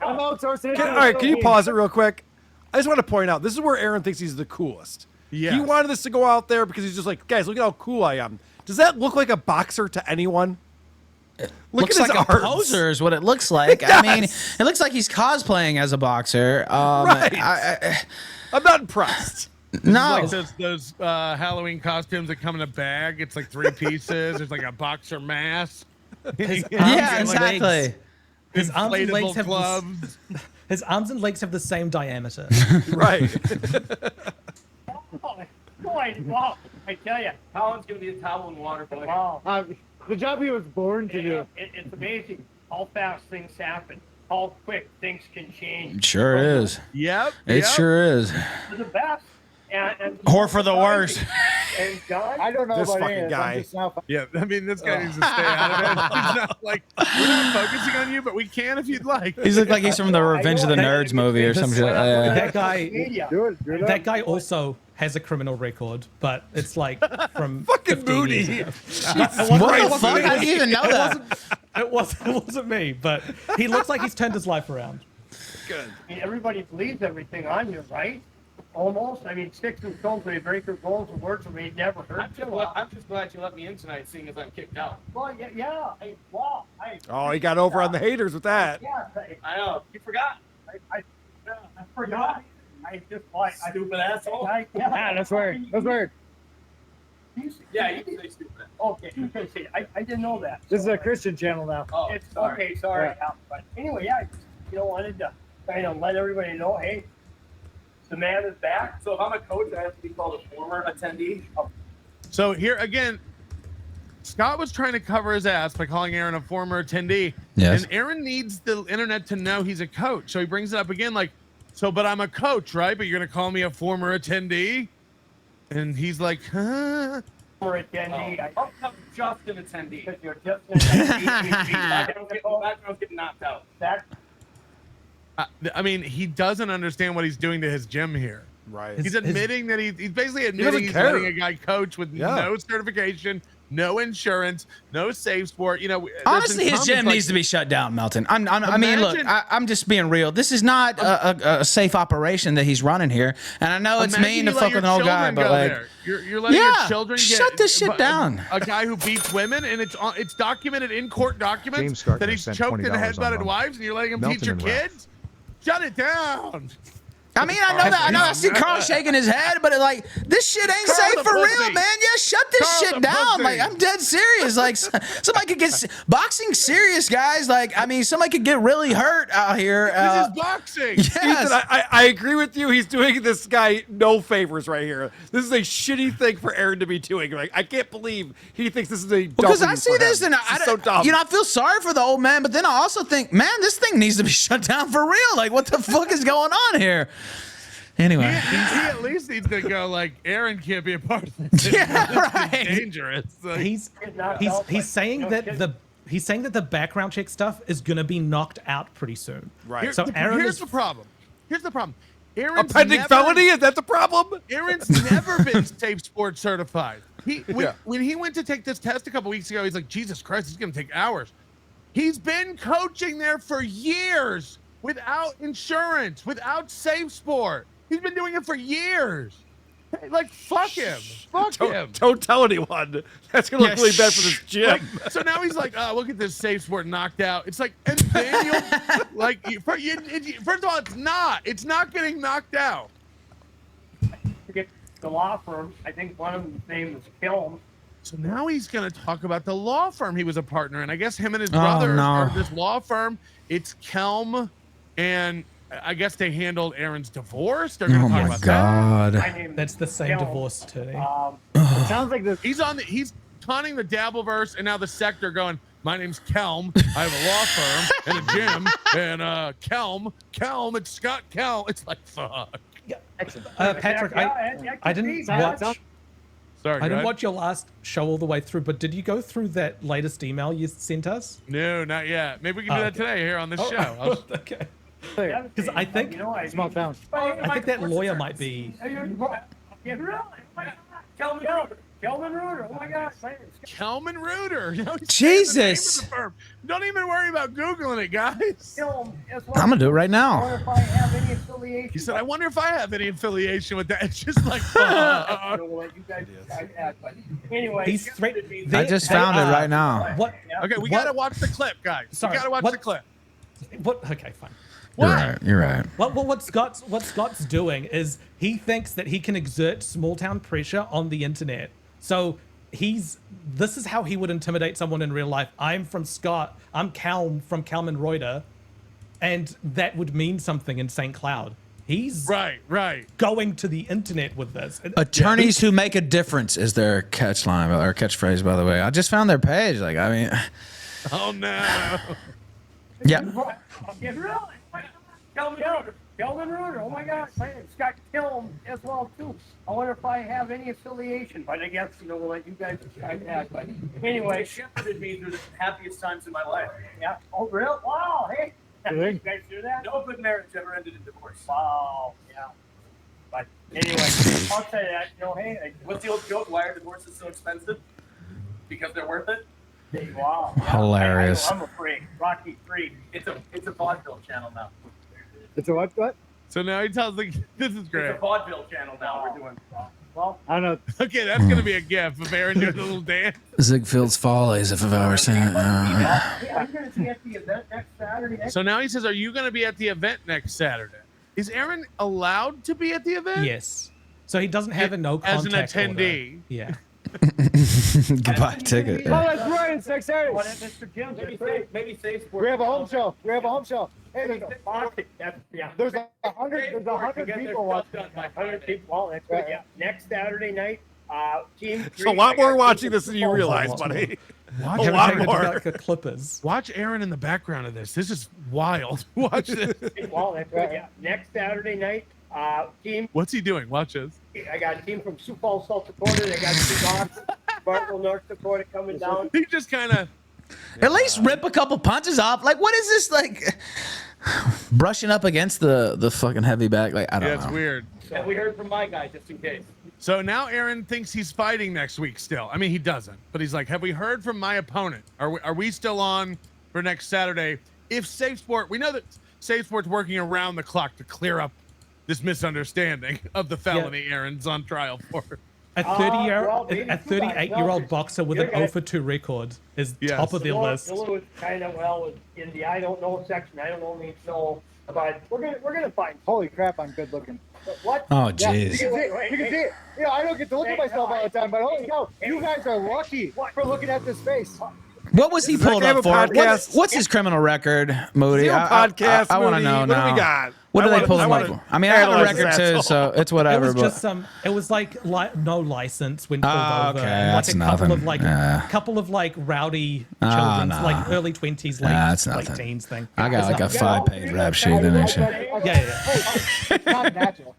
I'm outsourcing. All right, can you pause it real quick? I just want to point out, this is where Aaron thinks he's the coolest. Yes. He wanted this to go out there because he's just like, guys, look at how cool I am. Does that look like a boxer to anyone? Look Looks at his like a arms. poser is what it looks like. It I mean, does. it looks like he's cosplaying as a boxer. Right. I'm not impressed. No. It's like those Halloween costumes that come in a bag. It's like 3 pieces. There's like a boxer mask. Yeah, exactly. His arms and legs Inflatable have gloves. his arms and legs have the same diameter. Right. Wow, I tell you. Colin's gonna be a towel and water boy. Wow. The job he was born to do. It's amazing how fast things happen, how quick things can change. It sure is. Yep. It sure is. For the best. And Or for the worst. And John, I don't know This about fucking any of this. guy. I'm just now Yeah, I mean, this guy needs to stay out of it. He's not like, we're not focusing on you, but we can if you'd like. He's look like he's from the Revenge of the Nerds movie or some shit. That guy, media. do it. Do it that guy also has a criminal record, but it's like from Fucking 15 Moody. years ago. What the fuck? I didn't even know that. It wasn't me, but he looks like he's turned his life around. Good. I mean, everybody believes everything on you, right? Almost. I mean, sticks and stones may break your bones and words may never hurt you. I'm just glad you let me in tonight, seeing as I'm kicked out. Well, yeah. Oh, he got over on the haters with that. Yeah, I know. You forgot. I forgot. I just like Stupid asshole. Ah, that's weird. That's weird. Yeah, you can say stupid. Okay, you can say it. I didn't know that. This is a Christian channel now. Oh, It's sorry. okay, sorry. Yeah. But anyway, yeah, wanted to kind of let everybody know, hey, the man is back. So if I'm a coach, I have to be called a former attendee. So here again, Scott was trying to cover his ass by calling Aaron a former attendee. Yes. And Aaron needs the internet to know he's a coach. So he brings it up again like, so, but I'm a coach, right? But you're going to call me a former attendee? And he's like, huh? Former attendee. I'm just an attendee. Because you're just an attendee. Background's getting knocked out. That I mean, he doesn't understand what he's doing to his gym here. Right. He's admitting that he's basically doesn't admitting he's care. letting a guy coach with no certification, no insurance, no safe sport. You know, there's Honestly, his incumbents gym like- needs to be shut down, Melton. I mean, look, Imagine- I'm just being real. This is not a safe operation that he's running here, and I know it's Imagine mean you to let fuck your with an old guy, children but go like, there. You're letting your children get shut this shit down. A guy who beats women, and it's documented in court documents James Gardner that he's spent choked and $20 on headbutted Monday. wives, and you're letting him Melton teach your and Ralph. kids. Shut it down. I mean, I know that. I know. I see Karl shaking his head, but like, this shit ain't Karl safe the for real, pussy. man. Yeah, shut this Karl shit the down. pussy. Like, I'm dead serious. Like, somebody could get boxing serious, guys. Like, I mean, somebody could get really hurt out here. This is boxing. Yes. Ethan, I agree with you. He's doing this guy no favors right here. This is a shitty thing for Aaron to be doing. Like, I can't believe he thinks this is a Because W I see for this him. and This is so dumb. I feel sorry for the old man, but then I also think, man, this thing needs to be shut down for real. Like, what the fuck is going on here? Anyway, He at least needs to go like Aaron can't be a part of this. Yeah, This is right. dangerous. Like, He's saying that the background check stuff is gonna be knocked out pretty soon. Right. So Aaron here's is the problem. Here's the problem. a Aaron's pending never- felony? Is that the problem? Aaron's never been safe sport certified. When he went to take this test a couple weeks ago, he's like, Jesus Christ, it's gonna take hours. He's been coaching there for years without insurance, without safe sport. He's been doing it for years. Hey, like, fuck him. Fuck him. Don't tell anyone. That's gonna look really bad for this gym. Like, so now he's like, oh, look at this safe sport knocked out. It's like, and then you'll, like, first of all, it's not. It's not getting knocked out. forget the law firm. I think one of them's name was Kilm. So now he's going to talk about the law firm he was a partner in. I guess him and his brother are this law firm. It's Kelm, and I guess they handled Aaron's divorce. They're going to Oh talk my about God. My name That's the same Kel. divorce attorney. It sounds like this. that. He's taunting the Dabbleverse and now the sector going, my name's Kelm. I have a law firm and a gym. And Kelm, it's Scott Kelm. It's like, fuck. Patrick, I didn't watch. Sorry, I didn't go ahead. watch your last show all the way through, but did you go through that latest email you sent us? No, not yet. Maybe we can do that Okay. today here on this show. Okay. Because I think Small town. I think that lawyer might be. Kelvin Reuter. Oh my God. Kelman Reuter. You know, he's Jesus. saying the name of the firm. Don't even worry about Googling it, guys. I'm gonna do it right now. If I have any affiliation. He said, I wonder if I have any affiliation with that. It's just like, fuck. Anyway, He's threatened. I just found it right now. What? Okay, we What- got to watch the clip, guys. Sorry, we got to watch what- the clip. What? Okay, fine. You're right. What Scott's doing is he thinks that he can exert small town pressure on the internet. So this is how he would intimidate someone in real life. I'm from Scott. I'm Calm from Kalman Reuter, and that would mean something in St. Cloud. He's Right. going to the internet with this. Attorneys who make a difference is their catch line or catchphrase, by the way. I just found their page. Like, I mean, Oh, no. yeah. Kelvin Reuter. Oh my God. My name's Scott Kelm as well too. I wonder if I have any affiliation, but I guess we'll let you guys decide that. But anyway, They shepherded me through the happiest times in my life. yeah. Oh really? Wow. Hey. Really? You guys do that? No good marriage ever ended in divorce. Wow. Yeah. But anyway, I'll say that. Hey. What's the old joke? Why are divorces so expensive? Because they're worth it. Wow. Hilarious. I'm afraid. Rocky 3. It's a vaudeville channel now. It's a what? So now he tells me, this is great. It's a vaudeville channel now. We're doing. Well, I don't know. Okay, that's going to be a gif of Aaron doing a little dance. Ziegfeld's Follies, if I've ever seen it. hey, I'm going to be at the event next Saturday. So now he says, are you going to be at the event next Saturday? Is Aaron allowed to be at the event? Yes. So he doesn't have a no As an contact order. attendee. Yeah. Goodbye ticket. Oh, that's right. It's next Saturday. What if Mr. Jim? Maybe say sports. We have a home show. Hey, Yeah. there's 100 people watching. 100 people. Well, that's good. Yeah. Next Saturday night, team. There's a lot more watching this than you realize, buddy. Watch, A lot Take it to more. the Clippers. watch Aaron in the background of this. This is wild. Watch this. Well, that's good. Yeah. Next Saturday night, team. What's he doing? Watch this. I got a team from Sioux Falls, South Dakota. They got two dogs, Bartlett, North Dakota coming down. He just kind of. At least rip a couple punches off. Like, what is this? Like, brushing up against the fucking heavy back. Like, I don't Yeah, know. it's weird. And we heard from my guy just in case. So now Aaron thinks he's fighting next week still. I mean, he doesn't, but he's like, have we heard from my opponent? Are we still on for next Saturday? If Safe Sport, we know that Safe Sport's working around the clock to clear up this misunderstanding of the felony Aaron's on trial for. A well, maybe a two guys. 38-year-old No, boxer with you're an gonna- 0-for-2 record is Yes. top of their list. was kind of in the I don't know section. I don't know me so, but we're gonna find. Holy crap, I'm good looking. What? Oh, Yeah, you jeez. can see it. You can see it. You know, I don't get to look at myself all the time, but holy cow, you guys are lucky for looking at this face. What was he Does that pulled guy have up a for? podcast? What's his criminal record, Moody? Zero podcast, I want to Moody. know What do now. we got? What do I they pull him wanna- up for? I mean, I have a analyze record this too, so it's whatever. It was but just it was like no license when pulled over. okay, And like that's a couple nothing. of like Yeah. couple of like rowdy Ah, children's, nah. like early 20s, late, That's late nothing. teens thing. I got like a It's 5-page rap sheet in that shit. Yeah. It's not natural.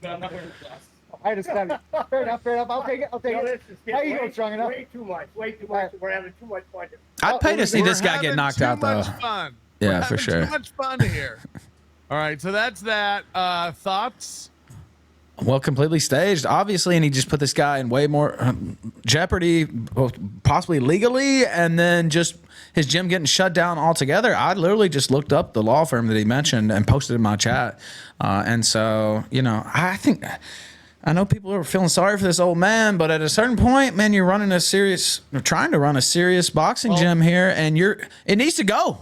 But I'm not wearing glasses. I just got it. Fair enough. I'll take it. No, this is How you way- going strong enough? Way too much. We're having too much fun. I'd pay to see this We're guy get having knocked too out, though. much fun. Yeah, We're for having sure. Too much fun here. All right, so that's that. Thoughts? Well, completely staged, obviously, and he just put this guy in way more jeopardy, both possibly legally, and then just his gym getting shut down altogether. I literally just looked up the law firm that he mentioned and posted in my chat. And so, you know, I know people are feeling sorry for this old man, but at a certain point, man, you're trying to run a serious boxing gym here, and it needs to go.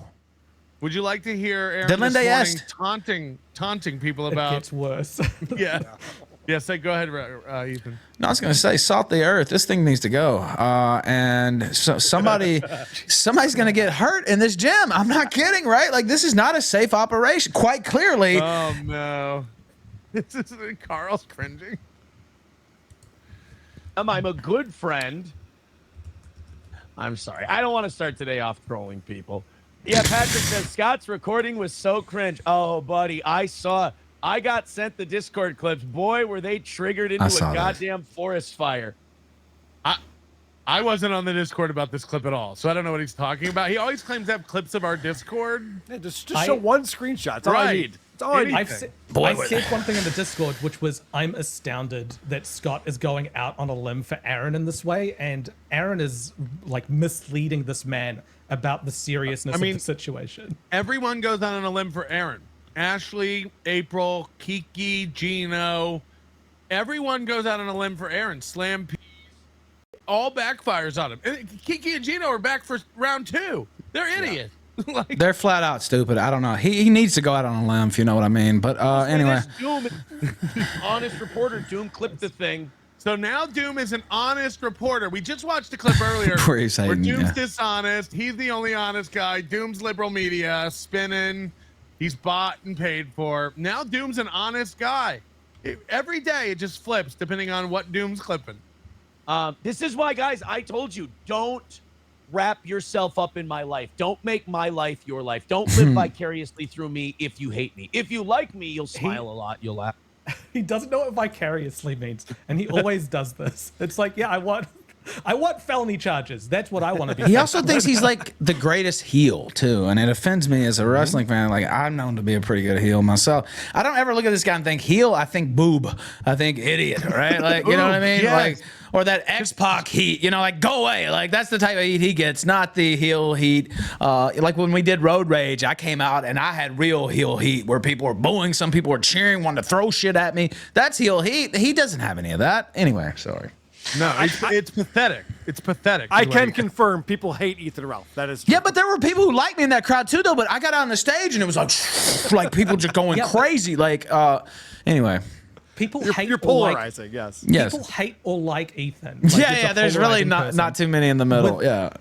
Would you like to hear Aaron Delinde this morning est. taunting people It about? gets worse. Yeah. Yes, go ahead, Ethan. No, I was going to say, salt the earth. This thing needs to go. And so somebody's going to get hurt in this gym. I'm not kidding, right? Like, this is not a safe operation. Quite clearly. Oh, no. This is Karl's cringing. I'm a good friend. I'm sorry. I don't want to start today off trolling people. Yeah, Patrick says, Scott's recording was so cringe. Oh, buddy, I got sent the Discord clips. Boy, were they triggered into a goddamn forest fire. I wasn't on the Discord about this clip at all, so I don't know what he's talking about. He always claims to have clips of our Discord. Yeah, just show one screenshot. That's all I need. That's all I need. I said one thing in the Discord, which was, I'm astounded that Scott is going out on a limb for Aaron in this way, and Aaron is like misleading this man about the seriousness of the situation. Everyone goes out on a limb for Aaron. Ashley, April, Kiki, Gino. Everyone goes out on a limb for Aaron. Slam P. All backfires on him. And Kiki and Gino are back for round 2. They're idiots. Like, they're flat out stupid. I don't know. He needs to go out on a limb, if you know what I mean. But anyway. Doom, honest reporter. Doom clipped the thing. So now Doom is an honest reporter. We just watched the clip earlier where Doom's dishonest. He's the only honest guy. Doom's liberal media spinning. He's bought and paid for. Now Doom's an honest guy. Every day it just flips depending on what Doom's clipping. This is why, guys, I told you, don't wrap yourself up in my life. Don't make my life your life. Don't live vicariously through me if you hate me. If you like me, you'll smile a lot. You'll laugh. He doesn't know what vicariously means, and he always does this. It's like, yeah, I want felony charges. That's what I want to be. He also thinks he's like the greatest heel too, and it offends me as a wrestling fan. Like, I'm known to be a pretty good heel myself. I don't ever look at this guy and think heel. I think boob. I think idiot. Right? Like, you know what I mean? Yes. Like, or that X-Pac heat. You know, like, go away. Like, that's the type of heat he gets, not the heel heat. Like when we did Road Rage, I came out and I had real heel heat where people were booing, some people were cheering, wanting to throw shit at me. That's heel heat. He doesn't have any of that. Anyway, sorry. No, it's pathetic. It's pathetic. I can confirm people hate Ethan Ralph. That is true. Yeah, but there were people who liked me in that crowd too, though. But I got on the stage and it was like people just going crazy. Like, anyway. People hate. You're polarizing. Yes. People hate or like Ethan. Like, yeah. There's really not too many in the middle.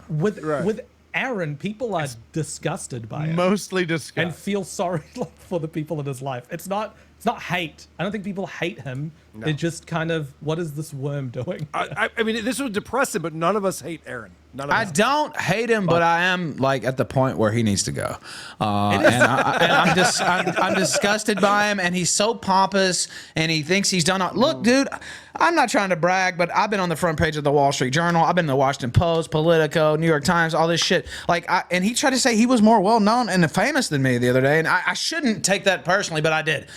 With Aaron, people are disgusted by it. Mostly disgusted. And feel sorry for the people in his life. It's not hate. I don't think people hate him. No. It's just kind of, what is this worm doing? I mean, this would depress him, but none of us hate Aaron. None of us. I don't hate him, but I am like at the point where he needs to go, and I'm disgusted by him. And he's so pompous, and he thinks he's done. Look, dude, I'm not trying to brag, but I've been on the front page of the Wall Street Journal. I've been in the Washington Post, Politico, New York Times, all this shit. Like, and he tried to say he was more well known and famous than me the other day, and I shouldn't take that personally, but I did,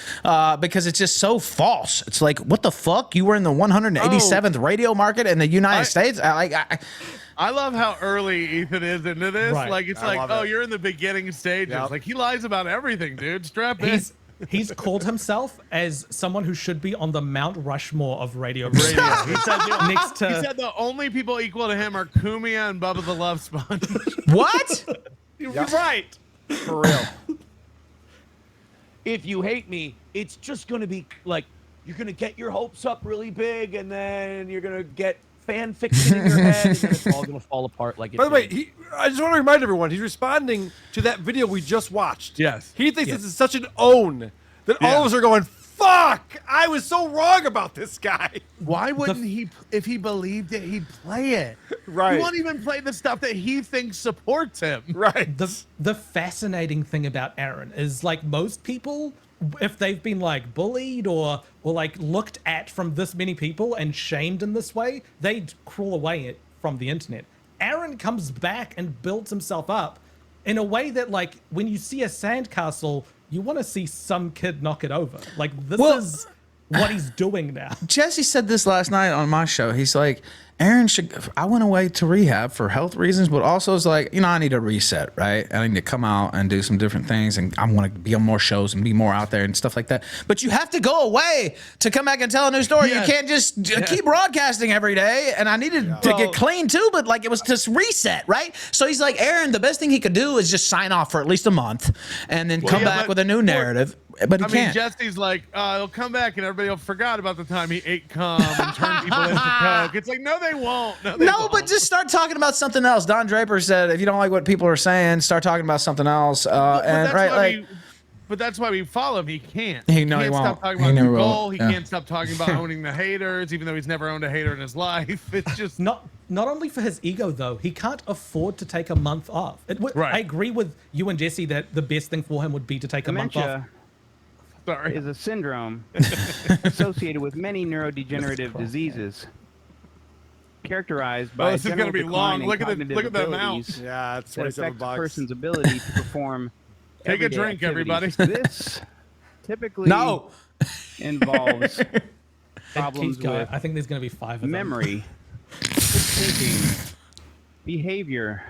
because it's just so false. It's like, what the fuck? You were in the 187th radio market in the United States? I love how early Ethan is into this. Right. Like, it's like, oh, you're in the beginning stages. Yep. Like, he lies about everything, dude. Strap in. He's called himself as someone who should be on the Mount Rushmore of radio. He said the only people equal to him are Kumia and Bubba the Love Sponge. What? You're right. For real. If you hate me, it's just going to be like, you're going to get your hopes up really big, and then you're going to get fan fiction in your head, and then it's all going to fall apart. Like, by the way, I just want to remind everyone, he's responding to that video we just watched. Yes. He thinks this is such an own that all of us are going, fuck, I was so wrong about this guy. Why wouldn't he, if he believed it, he'd play it? Right. He won't even play the stuff that he thinks supports him. Right. The fascinating thing about Aaron is, like, most people, if they've been like bullied or like looked at from this many people and shamed in this way, they'd crawl away from the internet. Aaron comes back and builds himself up in a way that, like, when you see a sandcastle, you want to see some kid knock it over. Like, this is what he's doing now. Jesse said this last night on my show. He's like, Aaron should. I went away to rehab for health reasons, but also it's like, I need a reset, right? I need to come out and do some different things, and I want to be on more shows and be more out there and stuff like that. But you have to go away to come back and tell a new story. Yes. You can't just keep broadcasting every day. And I needed to get clean too, but like it was just reset, right? So he's like, Aaron, the best thing he could do is just sign off for at least a month and then come back with a new narrative. But he can't. Jesse's like, he'll come back and everybody will forgot about the time he ate cum and turned people into coke. It's like, no, they won't. No, but just start talking about something else. Don Draper said, if you don't like what people are saying, start talking about something else. But that's why we follow him. He can't. He can't won't. stop talking about the goal. He can't stop talking about owning the haters, even though he's never owned a hater in his life. It's just not only for his ego though. He can't afford to take a month off. I agree with you and Jesse that the best thing for him would be to take a month off. Is a syndrome associated with many neurodegenerative diseases, characterized by this is going to be long. Look at the amount. Yeah, it's that $27 affect a person's ability to perform. Take a drink, activities. everybody. This typically involves problems with. I think there's going to be 5 of them. Memory, thinking, behavior,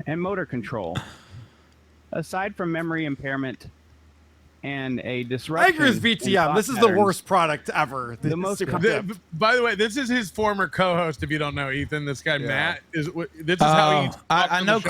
and motor control. Aside from memory impairment and a disruption. I agree with VTM. This is the worst product ever. The most by the way, this is his former co-host. If you don't know Ethan, this guy Matt is. This is how he. I know.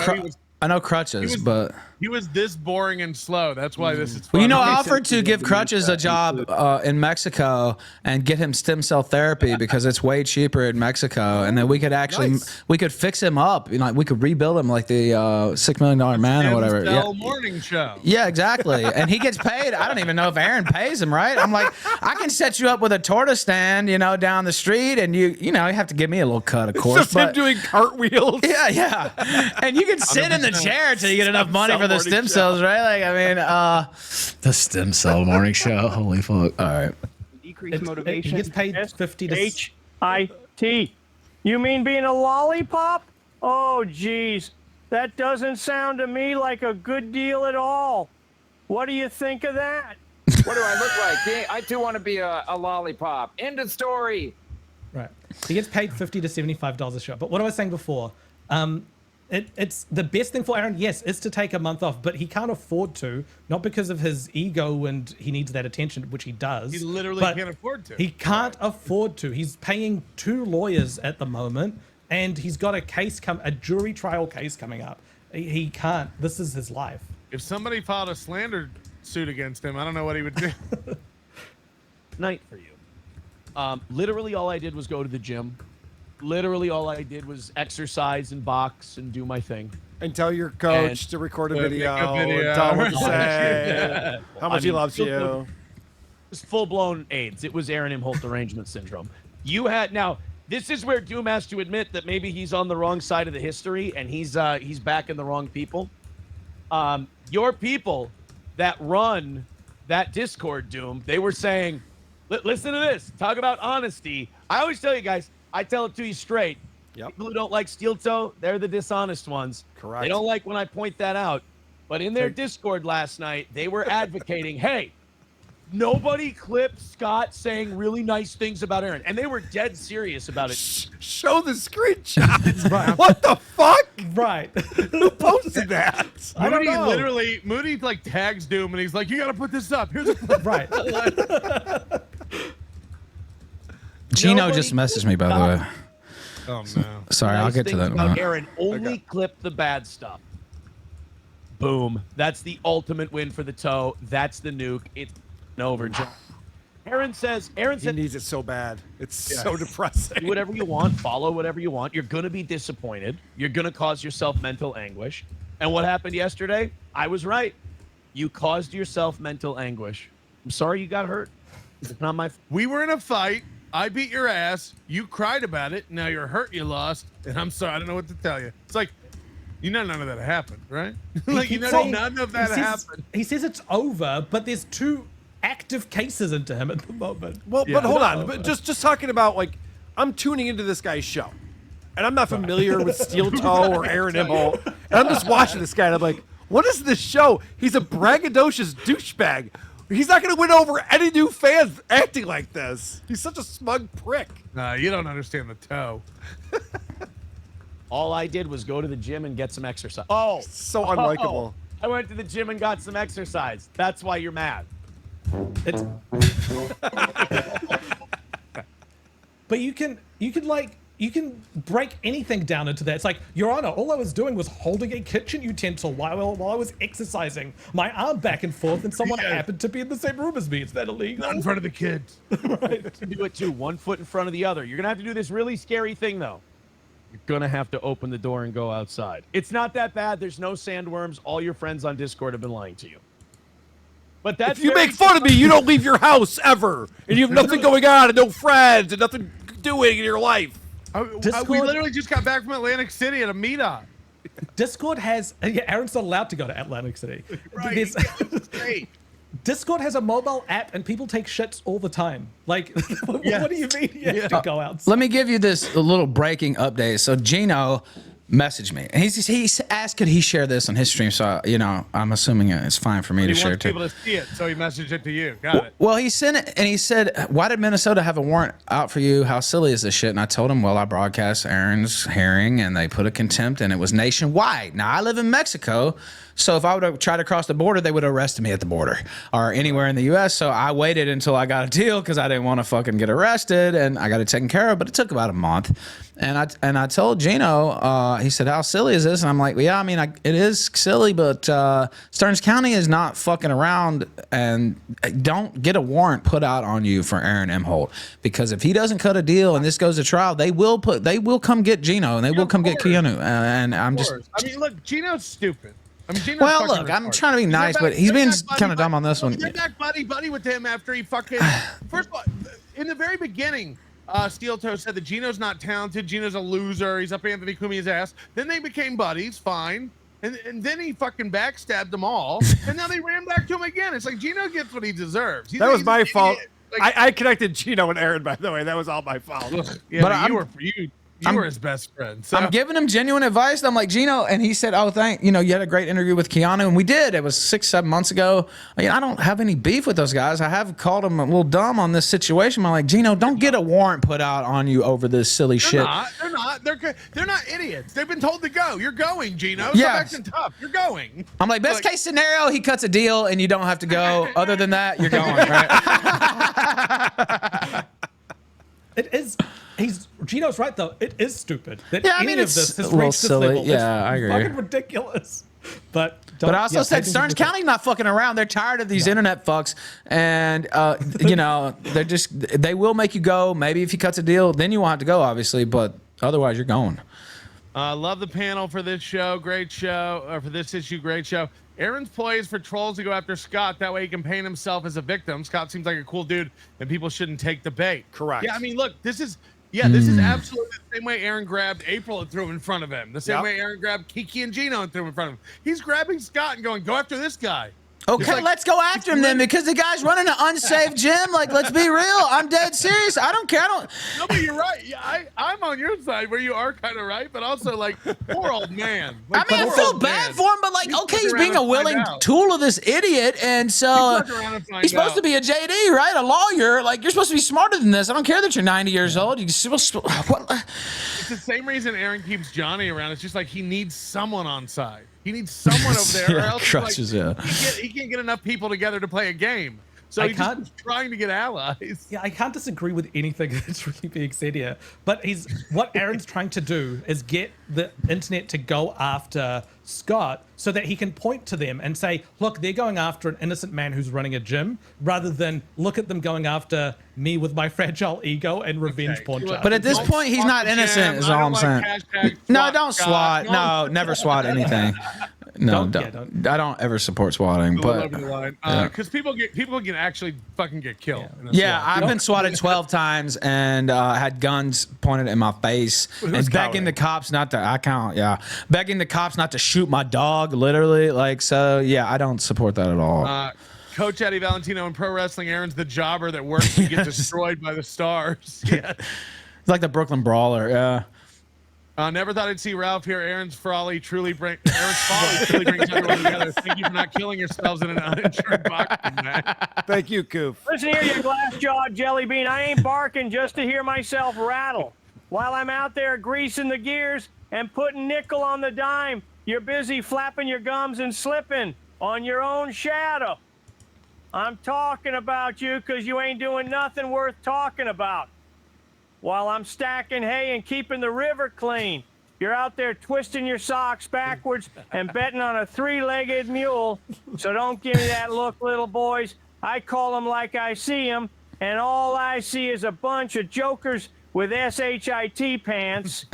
I know Crutches, but he was this boring and slow. That's why this is. Well, I offered to give Crutches a job in Mexico and get him stem cell therapy because it's way cheaper in Mexico, and then we could actually we could fix him up. We could rebuild him like the $6 Million Man or whatever. Morning show. Yeah, exactly. And he gets paid. I don't even know if Aaron pays him, right? I'm like, I can set you up with a tortoise stand, down the street, and you have to give me a little cut, of course. Just him doing cartwheels. Yeah. And you can sit in the chair till you get enough money for the stem cells, right? The stem cell morning show. Holy fuck! All right. Decreased motivation. He gets paid 50 to HIT. You mean being a lollipop? Oh, geez, that doesn't sound to me like a good deal at all. What do you think of that? What do I look like? Yeah, I too want to be a lollipop. End of story. Right. He gets paid $50 to $75 a show. But what I was saying before, it's the best thing for Aaron, yes, is to take a month off, but he can't afford to, not because of his ego and he needs that attention, which he does. He literally can't afford to. He can't afford to. He's paying 2 lawyers at the moment, and he's got a jury trial case coming up. He can't. This is his life. If somebody filed a slander suit against him, I don't know what he would do. Night for you. Literally all I did was go to the gym. Literally all I did was exercise and box and do my thing. And tell your coach to record a video. And tell him what to say. How much he loves you. It's full-blown AIDS. It was Aaron Imholte derangement syndrome. Now, this is where Doom has to admit that maybe he's on the wrong side of the history and he's backing the wrong people. Your people that run that Discord, Doom, they were saying, listen to this. Talk about honesty. I always tell you guys, I tell it to you straight. People who don't like steel toe, they're the dishonest ones. Correct. They don't like when I point that out. But in their Discord last night, they were advocating, hey, nobody clipped Scott saying really nice things about Aaron. And they were dead serious about it. Show the screenshots. Right. What the fuck? Right. Who posted that? I don't know. Moody like tags Doom and he's like, you got to put this up. Here's a clip. Right. Gino just messaged me, by the way. Oh, no. Sorry, I'll get to that. About Aaron only clip the bad stuff. Boom. That's the ultimate win for the toe. That's the nuke. It's over. Aaron said he needs it so bad. It's so depressing. Do whatever you want. Follow whatever you want. You're going to be disappointed. You're going to cause yourself mental anguish. And what happened yesterday? I was right. You caused yourself mental anguish. I'm sorry you got hurt. It's not my fault. We were in a fight. I beat your ass. You cried about it. Now you're hurt. You lost. And I'm sorry. I don't know what to tell you. It's like, none of that happened, right? Like, none of that happened. He says it's over, but there's 2 active cases into him at the moment. Well, but hold on. But just talking about, I'm tuning into this guy's show. And I'm not familiar with Steel Toe or Aaron Imholte. And I'm just watching this guy, and I'm like, what is this show? He's a braggadocious douchebag. He's not going to win over any new fans acting like this. He's such a smug prick. You don't understand the toe. All I did was go to the gym and get some exercise. Oh, so unlikable. I went to the gym and got some exercise. That's why you're mad. It's but you can break anything down into that. It's like, Your Honor, all I was doing was holding a kitchen utensil while I was exercising my arm back and forth, and someone happened to be in the same room as me. Is that illegal? Not in front of the kids. Right. You do it too, 1 foot in front of the other. You're gonna have to do this really scary thing though. You're gonna have to open the door and go outside. It's not that bad. There's no sandworms. All your friends on Discord have been lying to you. But that's if you make fun of me, you don't leave your house ever, and you have nothing going on, and no friends, and nothing doing in your life. We literally just got back from Atlantic City at a meetup. Discord has Aaron's not allowed to go to Atlantic City. Right. It's great. Discord has a mobile app and people take shits all the time. Like, what do you mean you have to go outside? Let me give you this little breaking update. So Gino messaged me. And he asked could he share this on his stream. So, I'm assuming it's fine for me to share it too. He wants people to see it, so he messaged it to you. Got it. Well, he sent it and he said, why did Minnesota have a warrant out for you? How silly is this shit? And I told him, well, I broadcast Aaron's hearing and they put a contempt and it was nationwide. Now, I live in Mexico. So if I would have tried to cross the border, they would have arrested me at the border or anywhere in the U.S. So I waited until I got a deal because I didn't want to fucking get arrested, and I got it taken care of. But it took about a month, and I told Gino, he said, "How silly is this?" And I'm like, well, "Yeah, I mean, it is silly, but Stearns County is not fucking around, and don't get a warrant put out on you for Aaron Imholte, because if he doesn't cut a deal and this goes to trial, they will come get Gino and they will come get Keanu." And I'm just, I mean, look, Gino's stupid. I mean, well, look, I'm trying to be nice, but he's being kind of dumb on this one. Get back buddy with him after he fucking. First of all, in the very beginning, Steel Toe said that Gino's not talented. Gino's a loser. He's up Anthony Cumia's ass. Then they became buddies, fine. And then he fucking backstabbed them all. And now they ran back to him again. It's like Gino gets what he deserves. That was my fault. Like, I connected Gino and Aaron, by the way. That was all my fault. Yeah, but you were his best friend. So. I'm giving him genuine advice. I'm like, Gino, and he said, "Oh, you had a great interview with Keanu," and we did. It was 6-7 months ago. I don't have any beef with those guys. I have called them a little dumb on this situation. I'm like, Gino, don't get a warrant put out on you over this silly shit. They're not. They're not idiots. They've been told to go. You're going, Gino. Yeah. Stop acting tough. You're going. I'm like, best case scenario, he cuts a deal and you don't have to go. Other than that, you're going, right? It is. Gino's right though. It is stupid that any of it's this has a little reached this silly. level. Yeah, I agree. It's fucking ridiculous. But I also said Stearns County's not fucking around. They're tired of these internet fucks, and they will make you go. Maybe if he cuts a deal, then you won't have to go, obviously. But otherwise, you're going. Love the panel for this show. Great show. Or for this issue, great show. Aaron's ploy is for trolls to go after Scott. That way he can paint himself as a victim. Scott seems like a cool dude, and people shouldn't take the bait. Correct. Yeah, I mean, look, this is absolutely the same way Aaron grabbed April and threw him in front of him. The same way Aaron grabbed Kiki and Gino and threw him in front of him. He's grabbing Scott and going, go after this guy. Okay, let's go after him then, because the guy's running an unsafe gym. Like, let's be real. I'm dead serious. I don't care. No, but you're right. Yeah, I'm on your side where you are kind of right, but also, like, poor old man. Like, I feel bad for him, but, like, okay, he's being a willing tool of this idiot, and so he's supposed to be a JD, right? A lawyer. Like, you're supposed to be smarter than this. I don't care that you're 90 years old. You're supposed to, what? It's the same reason Aaron keeps Johnny around. It's just like he needs someone on side. He needs someone over there, or else he can't get enough people together to play a game. So he's just trying to get allies. Yeah, I can't disagree with anything that's really being said here. But what Aaron's trying to do is get the internet to go after Scott so that he can point to them and say, look, they're going after an innocent man who's running a gym, rather than look at them going after me with my fragile ego and revenge porn. But at this point, he's not innocent, is all I'm saying. No, don't SWAT. No, never SWAT anything. No, don't. I don't ever support swatting, but because people can actually fucking get killed. Yeah, I've been swatted 12 times and had guns pointed in my face and begging the cops not to. Begging the cops not to shoot my dog, literally. Like, so yeah, I don't support that at all. Coach Eddie Valentino in pro wrestling, Aaron's the jobber that works to get destroyed by the stars. Yeah, it's like the Brooklyn Brawler. Yeah. Never thought I'd see Ralph here. Aaron's folly truly brings everyone together. Thank you for not killing yourselves in an uninsured boxing match. Thank you, Coof. Listen here, you glass-jawed jelly bean. I ain't barking just to hear myself rattle. While I'm out there greasing the gears and putting nickel on the dime, you're busy flapping your gums and slipping on your own shadow. I'm talking about you because you ain't doing nothing worth talking about. While I'm stacking hay and keeping the river clean, you're out there twisting your socks backwards and betting on a three-legged mule. So don't give me that look, little boys. I call them like I see them, and all I see is a bunch of jokers with SHIT pants.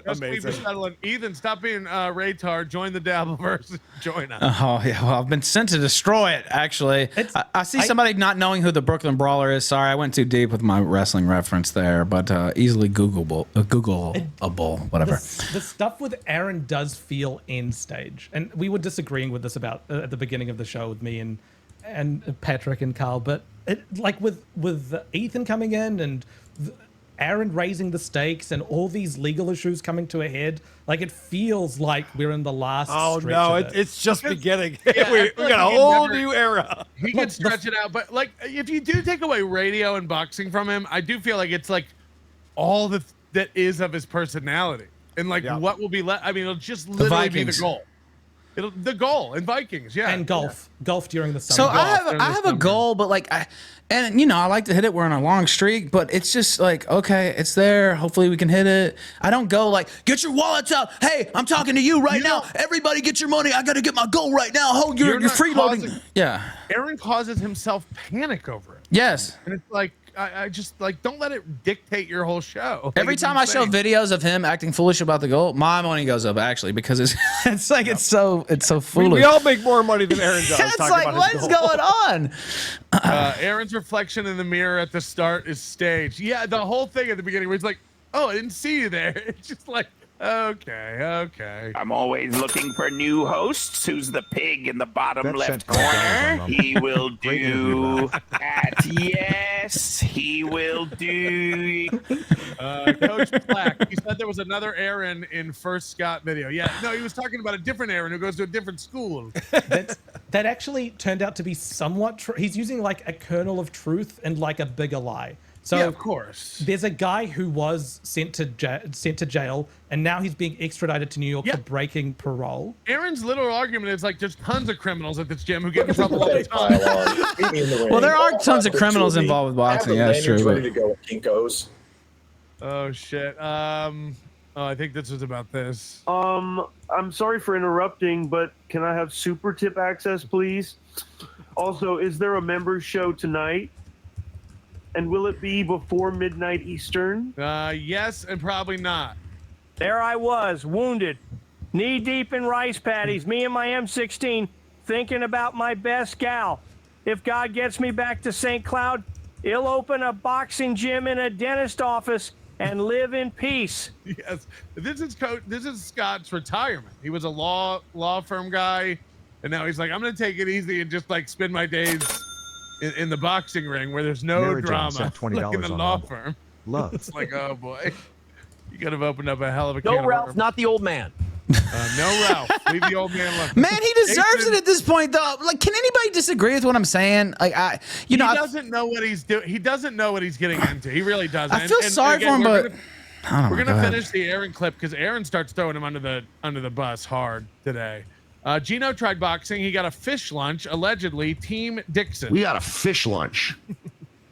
Amazing. Ethan, stop being retard. Join the Dabbleverse. Join us. Oh yeah, well I've been sent to destroy it. Actually, I see somebody not knowing who the Brooklyn Brawler is. Sorry, I went too deep with my wrestling reference there, but easily Googleable, whatever. The stuff with Aaron does feel end stage, and we were disagreeing with this about at the beginning of the show with me and Patrick and Karl, but like with Ethan coming in and Aaron raising the stakes and all these legal issues coming to a head, like it feels like we're in the last. Oh stretch no, of it. it's just beginning. Yeah, we got a whole new era. He can stretch it out, but like if you do take away radio and boxing from him, I do feel like it's like all that is of his personality, and like what will be left. I mean, it'll just literally be the goal. The goal in Vikings, yeah, and golf during the So summer. I have a goal, but like I like to hit it. We're on a long streak, but it's just like, okay, it's there. Hopefully we can hit it. I don't go like, get your wallets out. Hey, I'm talking to you right now. Everybody get your money. I got to get my goal right now. Hold you're freeloading. Yeah. Aaron causes himself panic over it. Yes. And it's like, I just like, don't let it dictate your whole show. Like, Every time I show videos of him acting foolish about the goal, my money goes up actually because it's like it's so foolish. We all make more money than Aaron does. It's like what is going on? Aaron's reflection in the mirror at the start is staged. Yeah, the whole thing at the beginning where he's like, "Oh, I didn't see you there." It's just like, okay. I'm always looking for new hosts. Who's the pig in the bottom left corner? He will do that. Yes, he will do. Coach Black, he said there was another Aaron in First Scott video. Yeah, no, he was talking about a different Aaron who goes to a different school. That actually turned out to be somewhat true. He's using like a kernel of truth and like a bigger lie. So yeah, of course. There's a guy who was sent to jail, and now he's being extradited to New York for breaking parole. Aaron's little argument is like there's tons of criminals at this gym who get in trouble all the time. Well, there are tons of criminals involved with boxing. Yeah, that's true. Ready to go with Kinko's. Oh shit. I think this was about this. I'm sorry for interrupting, but can I have super tip access, please? Also, is there a members show tonight? And will it be before midnight Eastern? Yes, and probably not. There I was, wounded, knee-deep in rice paddies, me and my M16, thinking about my best gal. If God gets me back to St. Cloud, he'll open a boxing gym in a dentist office and live in peace. Yes, this is Scott's retirement. He was a law firm guy, and now he's like, I'm going to take it easy and just like spend my days in the boxing ring where there's no Mary John drama. sent $20 like in the on law Rumble. firm. Love. It's like, oh boy, you could have opened up a hell of a No, can Ralph, of not the old man. no, Ralph. Leave the old man alone. Man, he deserves it at this point, though. Like, can anybody disagree with what I'm saying? Like, he doesn't know what he's doing. He doesn't know what he's getting into. He really doesn't. I feel sorry for him, but we're gonna finish the Aaron clip because Aaron starts throwing him under the bus hard today. Gino tried boxing. He got a fish lunch, allegedly. Team Dixon. We got a fish lunch.